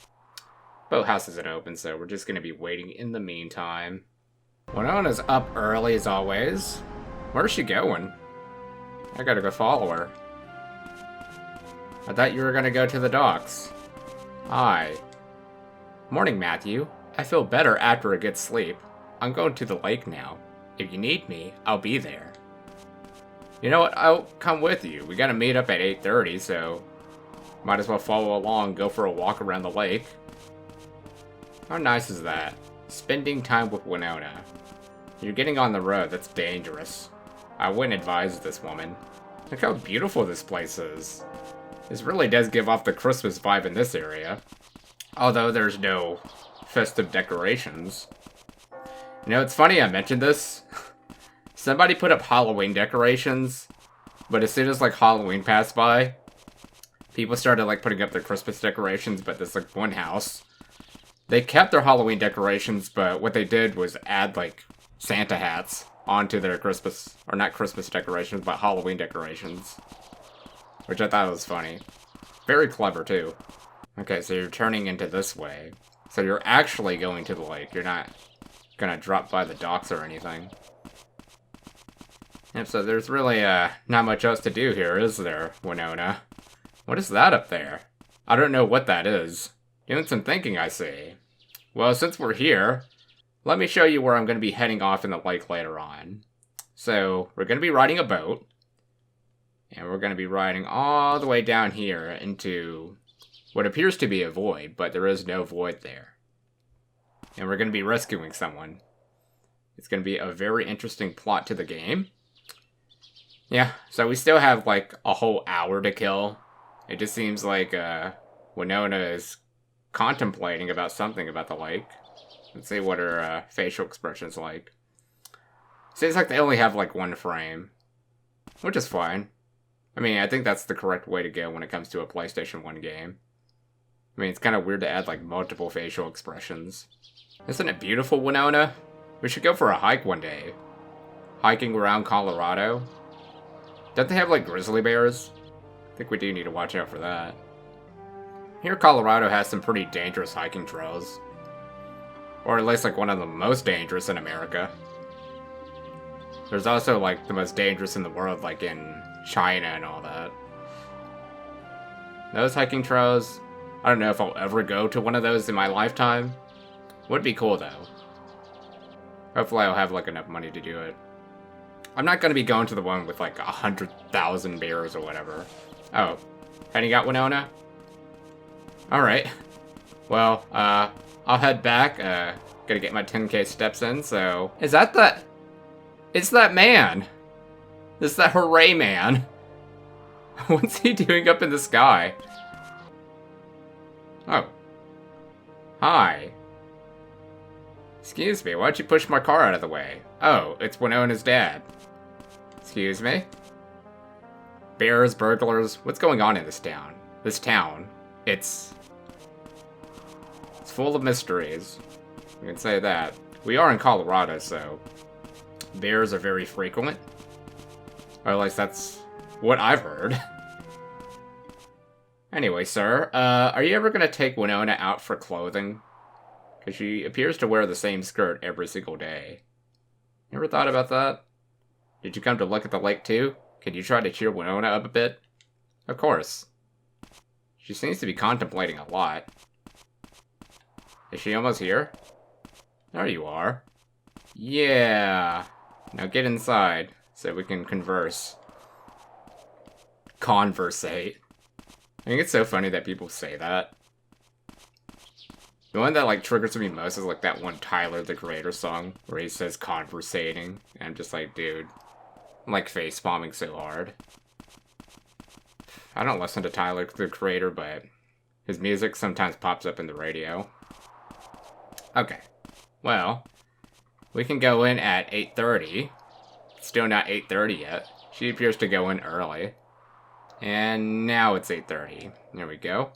Boathouse isn't open, so we're just going to be waiting in the meantime. Winona's up early as always. Where's she going? I gotta go follow her. I thought you were gonna go to the docks. Hi. Morning, Matthew. I feel better after a good sleep. I'm going to the lake now. If you need me, I'll be there. You know what? I'll come with you. We gotta meet up at 8:30, so might as well follow along, go for a walk around the lake. How nice is that? Spending time with Winona. You're getting on the road. That's dangerous. I wouldn't advise this woman. Look how beautiful this place is. This really does give off the Christmas vibe in this area. Although there's no festive decorations. You know, it's funny I mentioned this. Somebody put up Halloween decorations, but as soon as like Halloween passed by, people started like putting up their Christmas decorations, but there's like one house. They kept their Halloween decorations, but what they did was add like Santa hats onto their Christmas, or not Christmas decorations, but Halloween decorations. Which I thought was funny. Very clever too. Okay, so you're turning into this way. So you're actually going to the lake. You're not gonna drop by the docks or anything. Yep, so there's really not much else to do here, is there, Winona? What is that up there? I don't know what that is. Doing some thinking, I see. Well, since we're here, let me show you where I'm going to be heading off in the lake later on. So, we're going to be riding a boat. And we're going to be riding all the way down here into what appears to be a void, but there is no void there. And we're going to be rescuing someone. It's going to be a very interesting plot to the game. Yeah, so we still have like a whole hour to kill. It just seems like Winona is contemplating about something about the lake. Let's see what her facial expression's like. Seems like they only have like one frame, which is fine. I mean, I think that's the correct way to go when it comes to a PlayStation 1 game. I mean, it's kind of weird to add like multiple facial expressions. Isn't it beautiful, Winona? We should go for a hike one day. Hiking around Colorado. Don't they have like grizzly bears? I think we do need to watch out for that. Here, Colorado has some pretty dangerous hiking trails. Or at least like one of the most dangerous in America. There's also like the most dangerous in the world, like in China and all that. Those hiking trails, I don't know if I'll ever go to one of those in my lifetime. Would be cool though. Hopefully I'll have like enough money to do it. I'm not going to be going to the one with like 100,000 bears or whatever. Oh, heading out, Winona? Alright. Well, I'll head back. Gotta get my 10k steps in, so... Is that the... It's that man! It's that hooray man! What's he doing up in the sky? Oh. Hi. Excuse me, why'd you push my car out of the way? Oh, it's Winona's dad. Excuse me? Bears, burglars, what's going on in this town? This town, it's full of mysteries. We can say that. We are in Colorado, so bears are very frequent. Or at least that's what I've heard. Anyway, sir, are you ever gonna take Winona out for clothing? Because she appears to wear the same skirt every single day. You ever thought about that? Did you come to look at the lake too? Can you try to cheer Winona up a bit? Of course. She seems to be contemplating a lot. Is she almost here? There you are. Yeah. Now get inside so we can converse. Conversate. I think it's so funny that people say that. The one that, like, triggers me most is, like, that one Tyler, the Creator song, where he says conversating. And I'm just like, dude, I'm, like, face-palming so hard. I don't listen to Tyler, the Creator, but his music sometimes pops up in the radio. Okay. Well, we can go in at 8:30. Still not 8:30 yet. She appears to go in early. And now it's 8:30. There we go.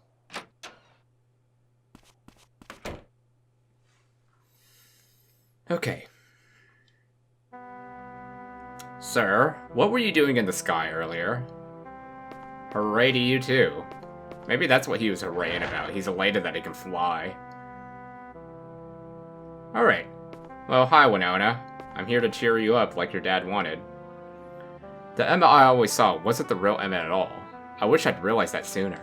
Okay. Sir, what were you doing in the sky earlier? Hooray to you too. Maybe that's what he was hooraying about. He's elated that he can fly. Alright. Well, hi Winona. I'm here to cheer you up like your dad wanted. The Emma I always saw wasn't the real Emma at all. I wish I'd realized that sooner.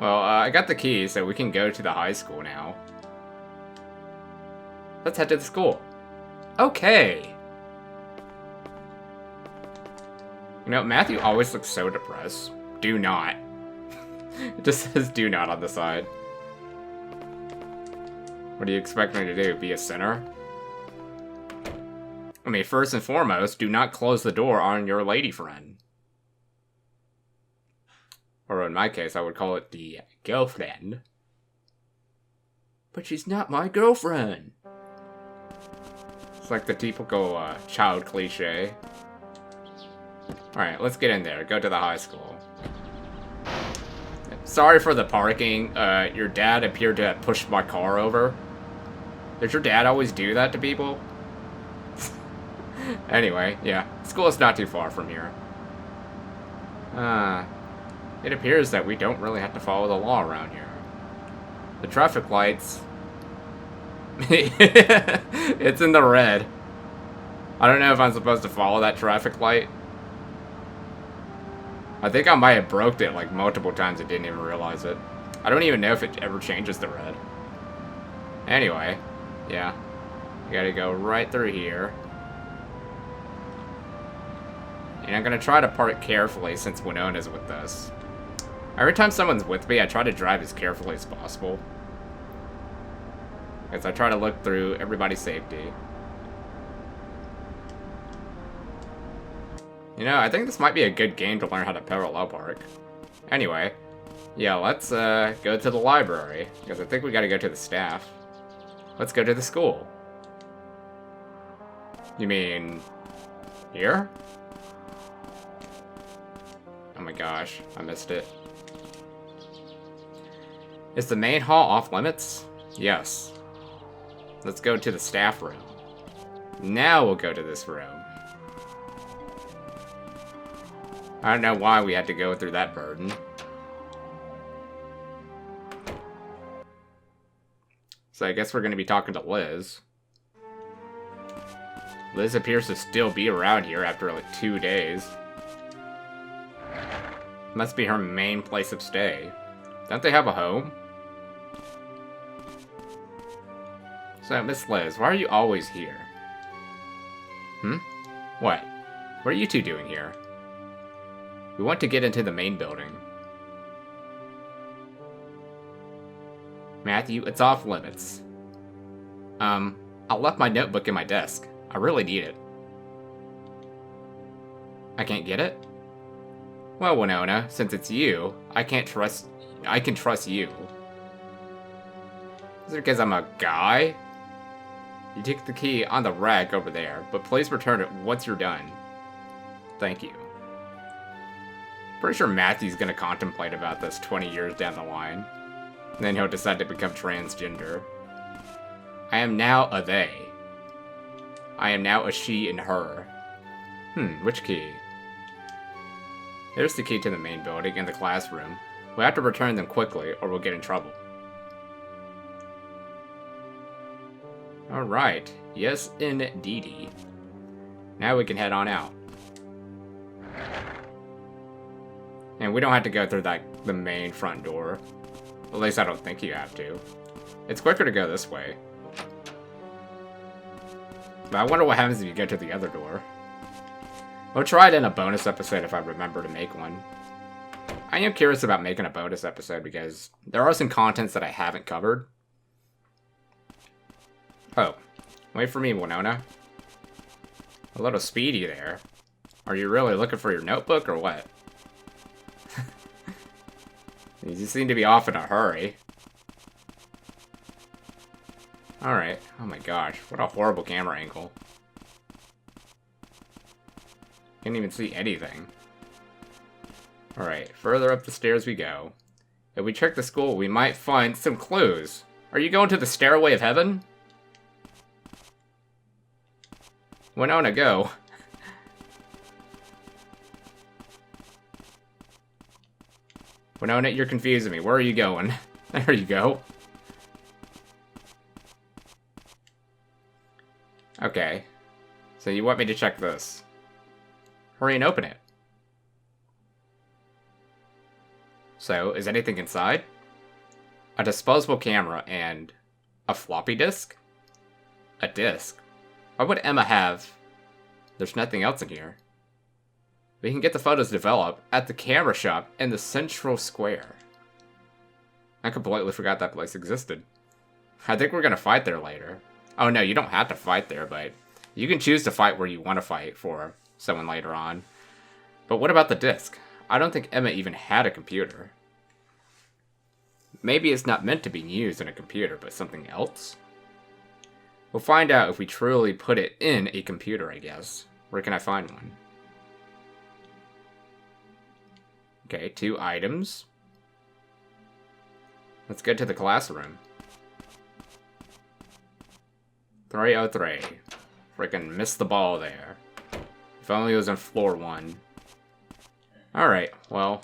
Well, I got the keys, so we can go to the high school now. Let's head to the school. Okay. You know, Matthew always looks so depressed. Do not. It just says do not on the side. What do you expect me to do? Be a sinner? I mean, first and foremost, do not close the door on your lady friend. Or in my case, I would call it the girlfriend. But she's not my girlfriend. It's like the typical child cliche. Alright, let's get in there. Go to the high school. Sorry for the parking. Your dad appeared to have pushed my car over. Does your dad always do that to people? Anyway, yeah. School is not too far from here. It appears that we don't really have to follow the law around here. The traffic lights... It's in the red. I don't know if I'm supposed to follow that traffic light. I think I might have broke it like multiple times and didn't even realize it. I don't even know if it ever changes the red. Anyway, yeah. You gotta go right through here. And I'm gonna try to park carefully since Winona's with us. Every time someone's with me, I try to drive as carefully as possible. Because I try to look through everybody's safety. You know, I think this might be a good game to learn how to parallel park. Anyway, yeah, let's go to the library, because I think we gotta go to the staff. Let's go to the school. You mean... here? Oh my gosh, I missed it. Is the main hall off limits? Yes. Let's go to the staff room. Now we'll go to this room. I don't know why we had to go through that burden. So I guess we're going to be talking to Liz. Liz appears to still be around here after like 2 days. Must be her main place of stay. Don't they have a home? So, Miss Liz, why are you always here? Hmm? What? What are you two doing here? We want to get into the main building. Matthew, it's off limits. I left my notebook in my desk. I really need it. I can't get it? Well, Winona, since it's you, I can trust you. Is it because I'm a guy? You take the key on the rack over there, but please return it once you're done. Thank you. Pretty sure Matthew's gonna contemplate about this 20 years down the line. And then he'll decide to become transgender. I am now a they. I am now a she and her. Which key? There's the key to the main building and the classroom. We'll have to return them quickly or we'll get in trouble. Alright. Yes, indeedy. Now we can head on out. And we don't have to go through that the main front door. At least I don't think you have to. It's quicker to go this way. But I wonder what happens if you go to the other door. We'll try it in a bonus episode if I remember to make one. I am curious about making a bonus episode because there are some contents that I haven't covered. Oh, wait for me, Winona. A little speedy there. Are you really looking for your notebook or what? You seem to be off in a hurry. Alright. Oh my gosh. What a horrible camera angle. Can't even see anything. Alright. Further up the stairs we go. If we check the school, we might find some clues. Are you going to the stairway of heaven? Winona, go. Winona, you're confusing me. Where are you going? There you go. Okay. So you want me to check this. Hurry and open it. So, is anything inside? A disposable camera and a floppy disk? A disk? Why would Emma have... There's nothing else in here. We can get the photos developed at the camera shop in the central square. I completely forgot that place existed. I think we're gonna fight there later. Oh no, you don't have to fight there, but you can choose to fight where you want to fight for someone later on. But what about the disc? I don't think Emma even had a computer. Maybe it's not meant to be used in a computer, but something else? We'll find out if we truly put it in a computer, I guess. Where can I find one? Okay, 2 items. Let's get to the classroom. 303. Freaking missed the ball there. If only it was on floor 1. Alright, well.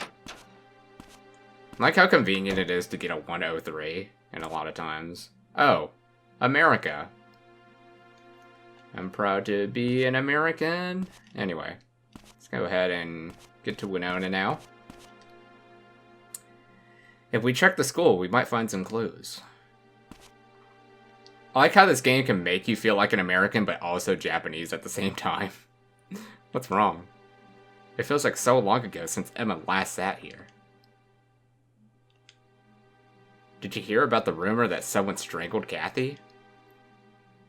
I like how convenient it is to get a 103, and a lot of times. Oh, America. I'm proud to be an American. Anyway, let's go ahead and get to Winona now. If we check the school, we might find some clues. I like how this game can make you feel like an American, but also Japanese at the same time. What's wrong? It feels like so long ago since Emma last sat here. Did you hear about the rumor that someone strangled Kathy?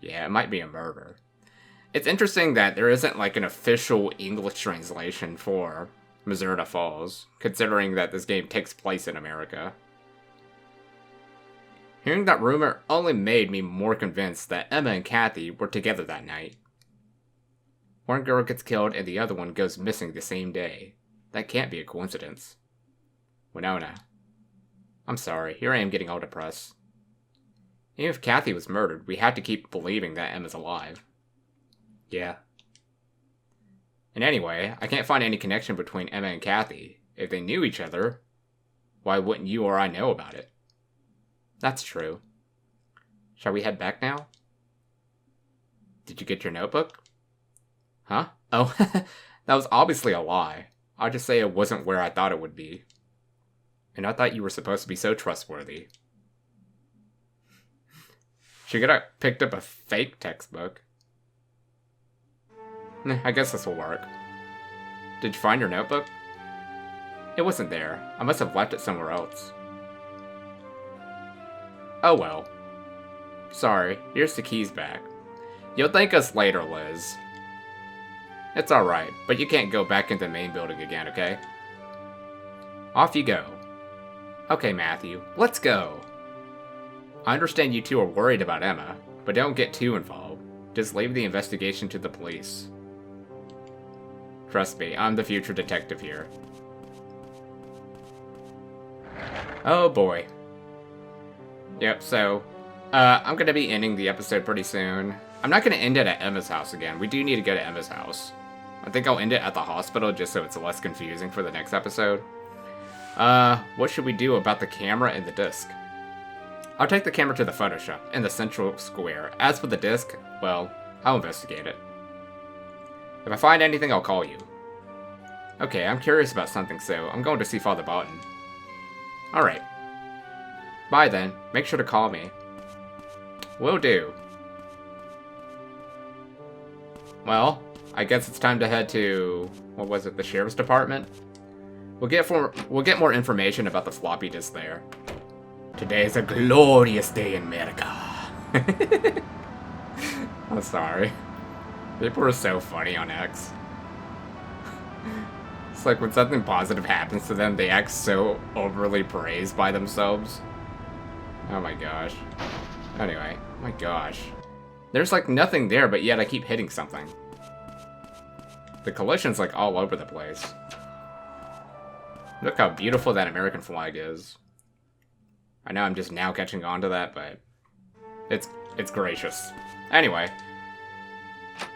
Yeah, it might be a murder. It's interesting that there isn't like an official English translation for Mizzurna Falls, considering that this game takes place in America. Hearing that rumor only made me more convinced that Emma and Kathy were together that night. One girl gets killed and the other one goes missing the same day. That can't be a coincidence. Winona. I'm sorry, here I am getting all depressed. Even if Kathy was murdered, we have to keep believing that Emma's alive. Yeah. And anyway, I can't find any connection between Emma and Kathy. If they knew each other, why wouldn't you or I know about it? That's true. Shall we head back now? Did you get your notebook? Huh? Oh, that was obviously a lie. I'll just say it wasn't where I thought it would be. And I thought you were supposed to be so trustworthy. She could have picked up a fake textbook. I guess this will work. Did you find your notebook? It wasn't there. I must have left it somewhere else. Oh well. Sorry, here's the keys back. You'll thank us later, Liz. It's alright, but you can't go back into the main building again, okay? Off you go. Okay, Matthew, let's go. I understand you two are worried about Emma, but don't get too involved. Just leave the investigation to the police. Trust me, I'm the future detective here. Oh boy. Yep, so, I'm gonna be ending the episode pretty soon. I'm not gonna end it at Emma's house again. We do need to go to Emma's house. I think I'll end it at the hospital just so it's less confusing for the next episode. What should we do about the camera and the disc? I'll take the camera to the Photoshop in the central square. As for the disc, well, I'll investigate it. If I find anything, I'll call you. Okay, I'm curious about something, so I'm going to see Father Barton. Alright. Bye then. Make sure to call me. Will do. Well, I guess it's time to head to... what was it? The Sheriff's Department? We'll get more information about the floppy disk there. Today is a glorious day in America. I'm sorry. People are so funny on X. It's like when something positive happens to them, they act so overly praised by themselves. Oh my gosh. Anyway, oh my gosh. There's like nothing there, but yet I keep hitting something. The collision's like all over the place. Look how beautiful that American flag is. I know I'm just now catching on to that, but it's gracious. Anyway,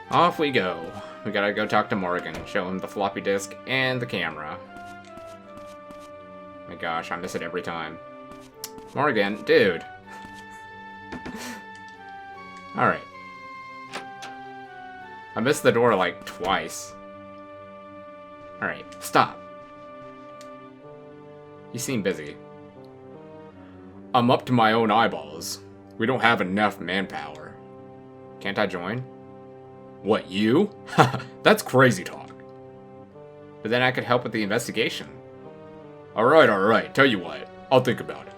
off we go. We gotta go talk to Morgan, show him the floppy disk and the camera. My gosh, I miss it every time. Morgan, dude. Alright. I missed the door like twice. Alright, stop. You seem busy. I'm up to my own eyeballs. We don't have enough manpower. Can't I join? What, you? That's crazy talk. But then I could help with the investigation. Alright. Tell you what. I'll think about it.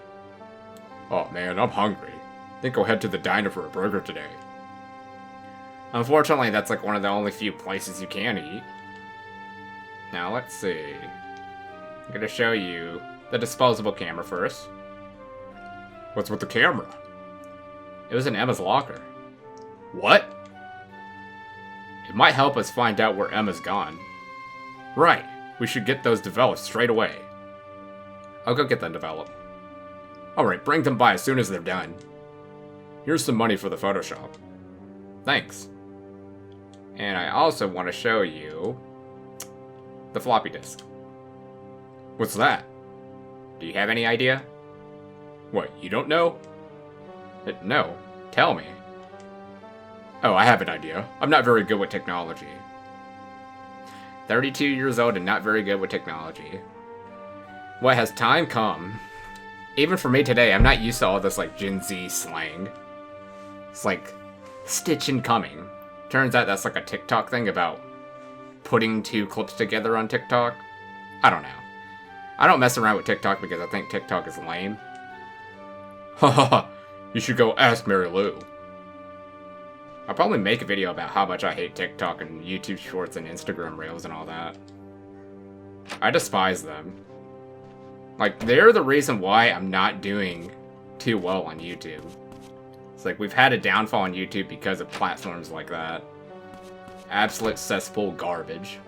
Oh man, I'm hungry. Think I'll head to the diner for a burger today. Unfortunately, that's like one of the only few places you can eat. Now, let's see. I'm gonna show you the disposable camera first. What's with the camera? It was in Emma's locker. What? It might help us find out where Emma's gone. Right. We should get those developed straight away. I'll go get them developed. Alright, bring them by as soon as they're done. Here's some money for the Photoshop. Thanks. And I also want to show you the floppy disk. What's that? Do you have any idea? What, you don't know? No. Tell me. Oh, I have an idea. I'm not very good with technology. 32 years old and not very good with technology. What, has time come? Even for me today, I'm not used to all this, like, Gen Z slang. It's like, stitching coming. Turns out that's like a TikTok thing about putting two clips together on TikTok. I don't know. I don't mess around with TikTok because I think TikTok is lame. Haha, you should go ask Mary Lou. I'll probably make a video about how much I hate TikTok and YouTube Shorts and Instagram Reels and all that. I despise them. Like, they're the reason why I'm not doing too well on YouTube. It's like, we've had a downfall on YouTube because of platforms like that. Absolute cesspool garbage.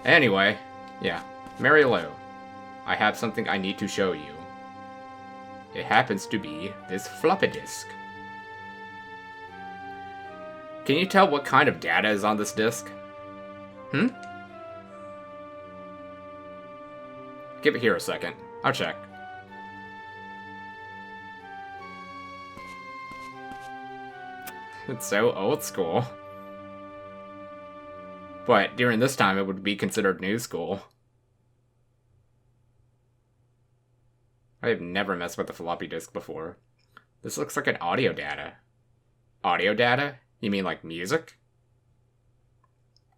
Anyway, yeah. Mary Lou, I have something I need to show you. It happens to be this floppy disk. Can you tell what kind of data is on this disk? Give it here a second. I'll check. It's so old school. But during this time, it would be considered new school. I have never messed with a floppy disk before. This looks like an audio data. Audio data? You mean like music?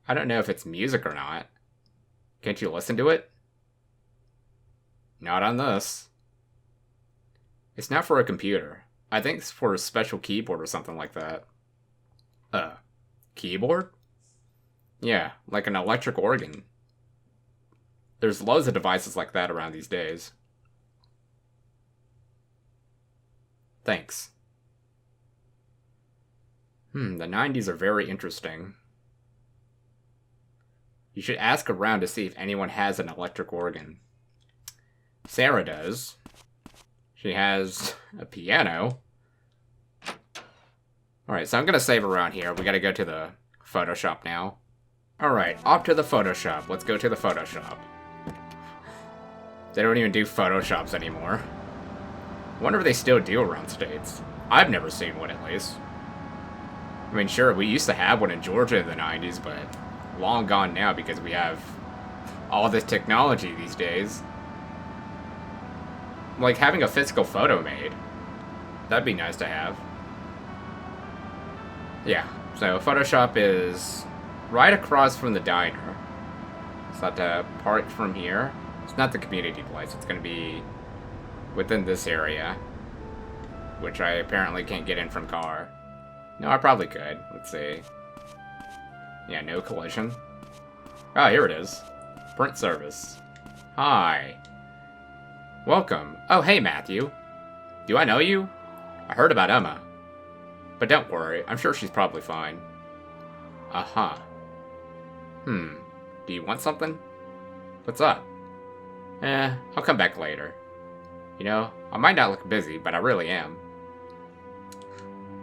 I don't know if it's music or not. Can't you listen to it? Not on this. It's not for a computer. I think it's for a special keyboard or something like that. Keyboard? Yeah, like an electric organ. There's loads of devices like that around these days. Thanks. The 90s are very interesting. You should ask around to see if anyone has an electric organ. Sarah does. She has a piano. Alright, so I'm gonna save around here. We gotta go to the Photoshop now. Alright, off to the Photoshop. Let's go to the Photoshop. They don't even do Photoshops anymore. I wonder if they still do around states. I've never seen one, at least. I mean, sure, we used to have one in Georgia in the 90s, but long gone now because we have all this technology these days. Like having a physical photo made. That'd be nice to have. Yeah, so Photoshop is right across from the diner. So I have to park from here. It's not the community place, it's gonna be within this area. Which I apparently can't get in from car. No, I probably could. Let's see. Yeah, no collision. Oh, here it is. Print service. Hi. Welcome. Oh, hey, Matthew. Do I know you? I heard about Emma. But don't worry, I'm sure she's probably fine. Uh-huh. Do you want something? What's up? I'll come back later. You know, I might not look busy, but I really am.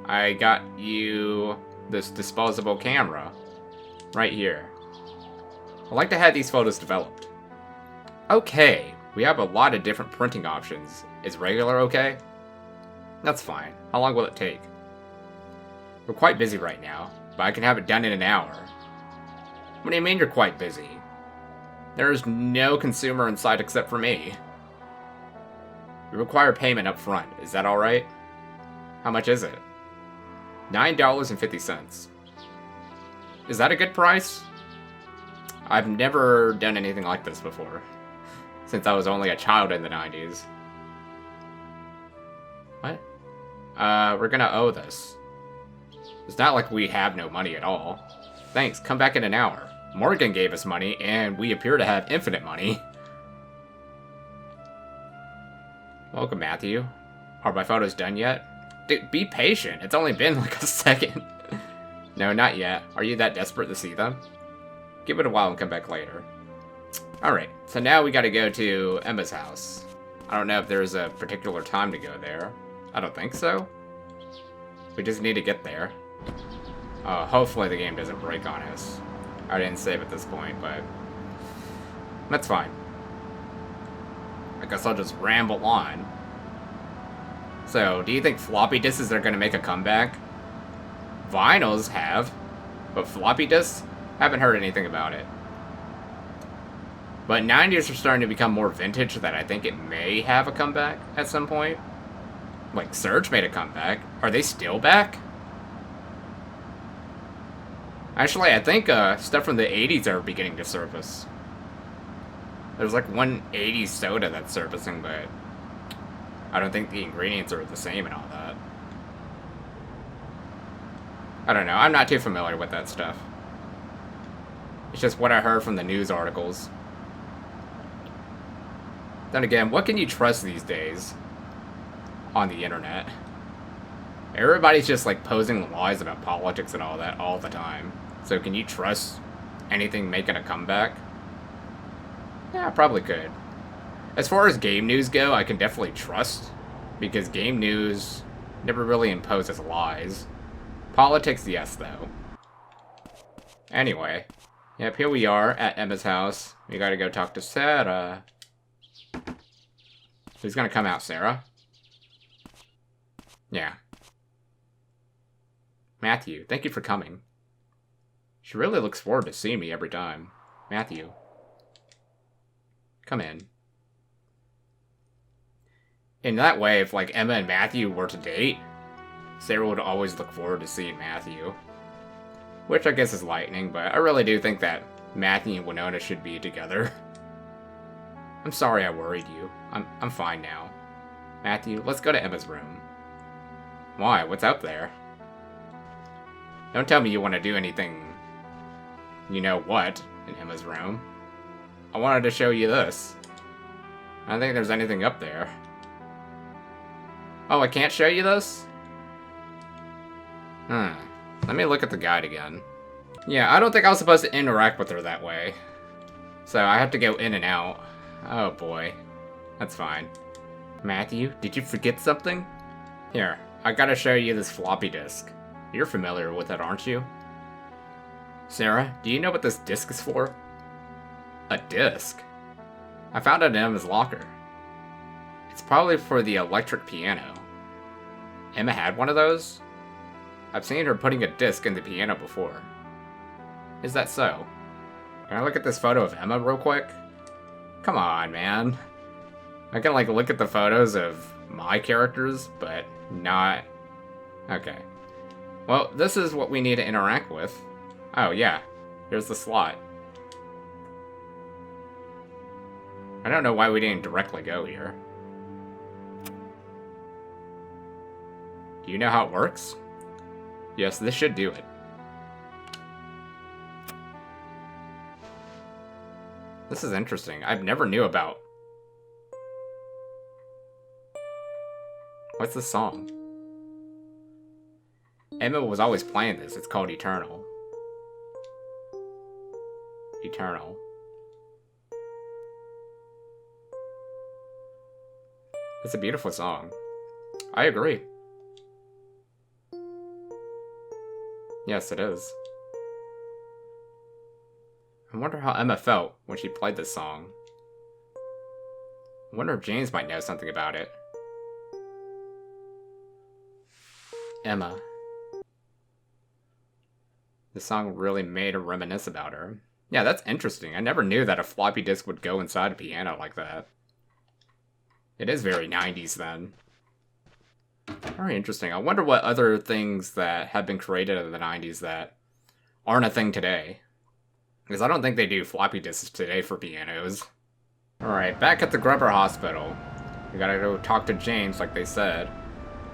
I got you this disposable camera. Right here. I'd like to have these photos developed. Okay, we have a lot of different printing options. Is regular okay? That's fine. How long will it take? We're quite busy right now, but I can have it done in an hour. What do you mean you're quite busy? There's no consumer in sight except for me. We require payment up front. Is that alright? How much is it? $9.50. Is that a good price? I've never done anything like this before, since I was only a child in the 90s. What? We're gonna owe this. It's not like we have no money at all. Thanks, come back in an hour. Morgan gave us money, and we appear to have infinite money. Welcome, Matthew. Are my photos done yet? Dude, be patient. It's only been like a second. No, not yet. Are you that desperate to see them? Give it a while and come back later. Alright, so now we gotta go to Emma's house. I don't know if there's a particular time to go there. I don't think so. We just need to get there. Hopefully the game doesn't break on us. I didn't save at this point, but that's fine. I guess I'll just ramble on. So, do you think floppy disks are going to make a comeback? Vinyls have, but floppy disks? Haven't heard anything about it. But 90s are starting to become more vintage that I think it may have a comeback at some point. Like, Surge made a comeback. Are they still back? Actually, I think stuff from the 80s are beginning to surface. There's like one 80s soda that's surfacing, but I don't think the ingredients are the same and all that. I don't know. I'm not too familiar with that stuff. It's just what I heard from the news articles. Then again, what can you trust these days on the internet? Everybody's just like posting lies about politics and all that all the time. So can you trust anything making a comeback? Yeah, I probably could. As far as game news go, I can definitely trust, because game news never really imposes lies. Politics, yes, though. Anyway, yep, here we are at Emma's house. We gotta go talk to Sarah. Who's gonna come out, Sarah? Yeah. Matthew, thank you for coming. She really looks forward to seeing me every time. Matthew. Come in. In that way, if like Emma and Matthew were to date, Sarah would always look forward to seeing Matthew. Which I guess is lightning, but I really do think that Matthew and Winona should be together. I'm sorry I worried you. I'm fine now. Matthew, let's go to Emma's room. Why? What's up there? Don't tell me you want to do anything, you know what, in Emma's room. I wanted to show you this. I don't think there's anything up there. Oh, I can't show you this? Let me look at the guide again. Yeah, I don't think I was supposed to interact with her that way. So I have to go in and out. Oh boy. That's fine. Matthew, did you forget something? Here, I gotta show you this floppy disk. You're familiar with it, aren't you? Sarah, do you know what this disk is for? A disk? I found it in Emma's locker. It's probably for the electric piano. Emma had one of those? I've seen her putting a disc in the piano before. Is that so? Can I look at this photo of Emma real quick? Come on, man. I can, like, look at the photos of my characters, but not... Okay. Well, this is what we need to interact with. Oh, yeah. Here's the slot. I don't know why we didn't directly go here. Do you know how it works? Yes, this should do it. This is interesting. I've never knew about... What's this song? Emma was always playing this. It's called Eternal. Eternal. It's a beautiful song. I agree. Yes, it is. I wonder how Emma felt when she played this song. I wonder if James might know something about it. Emma. The song really made her reminisce about her. Yeah, that's interesting. I never knew that a floppy disk would go inside a piano like that. It is very 90s then. Very interesting. I wonder what other things that have been created in the 90s that aren't a thing today. Because I don't think they do floppy disks today for pianos. Alright, back at the Grubber Hospital. We gotta go talk to James like they said.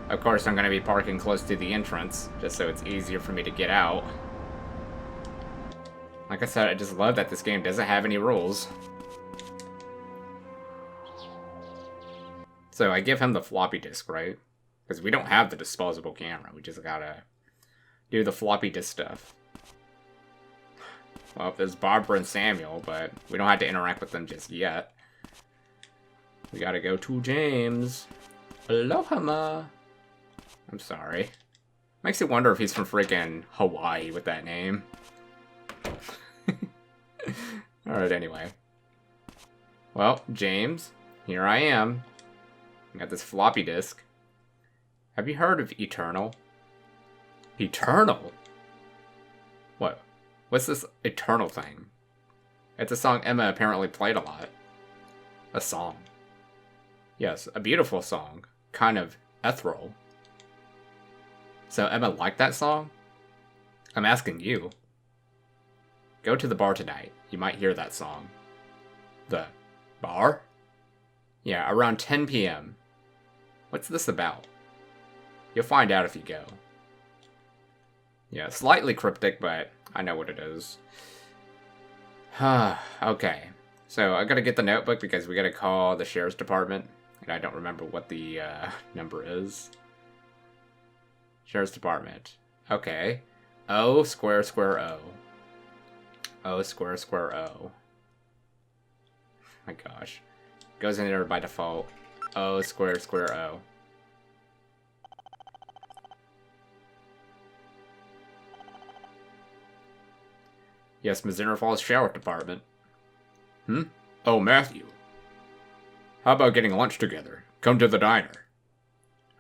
Of course, I'm gonna be parking close to the entrance, just so it's easier for me to get out. Like I said, I just love that this game doesn't have any rules. So I give him the floppy disk, right? Because we don't have the disposable camera. We just gotta do the floppy disk stuff. Well, there's Barbara and Samuel, but we don't have to interact with them just yet. We gotta go to James. Aloha, ma. I'm sorry. Makes you wonder if he's from freaking Hawaii with that name. Alright, anyway. Well, James, here I am. I got this floppy disk. Have you heard of Eternal? Eternal? What? What's this Eternal thing? It's a song Emma apparently played a lot. A song. Yes, a beautiful song. Kind of ethereal. So Emma liked that song? I'm asking you. Go to the bar tonight. You might hear that song. The bar? Yeah, around 10 p.m. What's this about? You'll find out if you go. Yeah, slightly cryptic, but I know what it is. Okay. So I gotta get the notebook because we gotta call the sheriff's department. And I don't remember what the number is. Sheriff's department. Okay. O square square O. O square square O. My gosh. Goes in there by default. O square square O. Yes, Mizzurna Falls Sheriff Department. Oh, Matthew. How about getting lunch together? Come to the diner.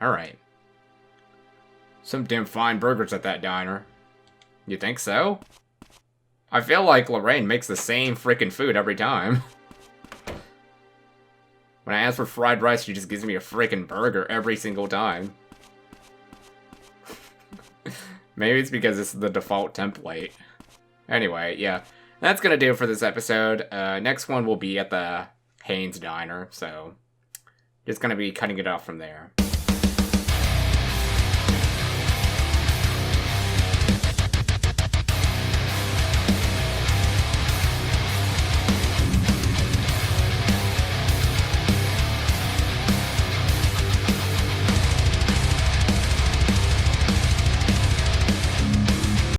Alright. Some damn fine burgers at that diner. You think so? I feel like Lorraine makes the same freaking food every time. When I ask for fried rice, she just gives me a freaking burger every single time. Maybe it's because it's the default template. Anyway, yeah. That's gonna do it for this episode. Next one will be at the Haynes Diner, so just gonna be cutting it off from there.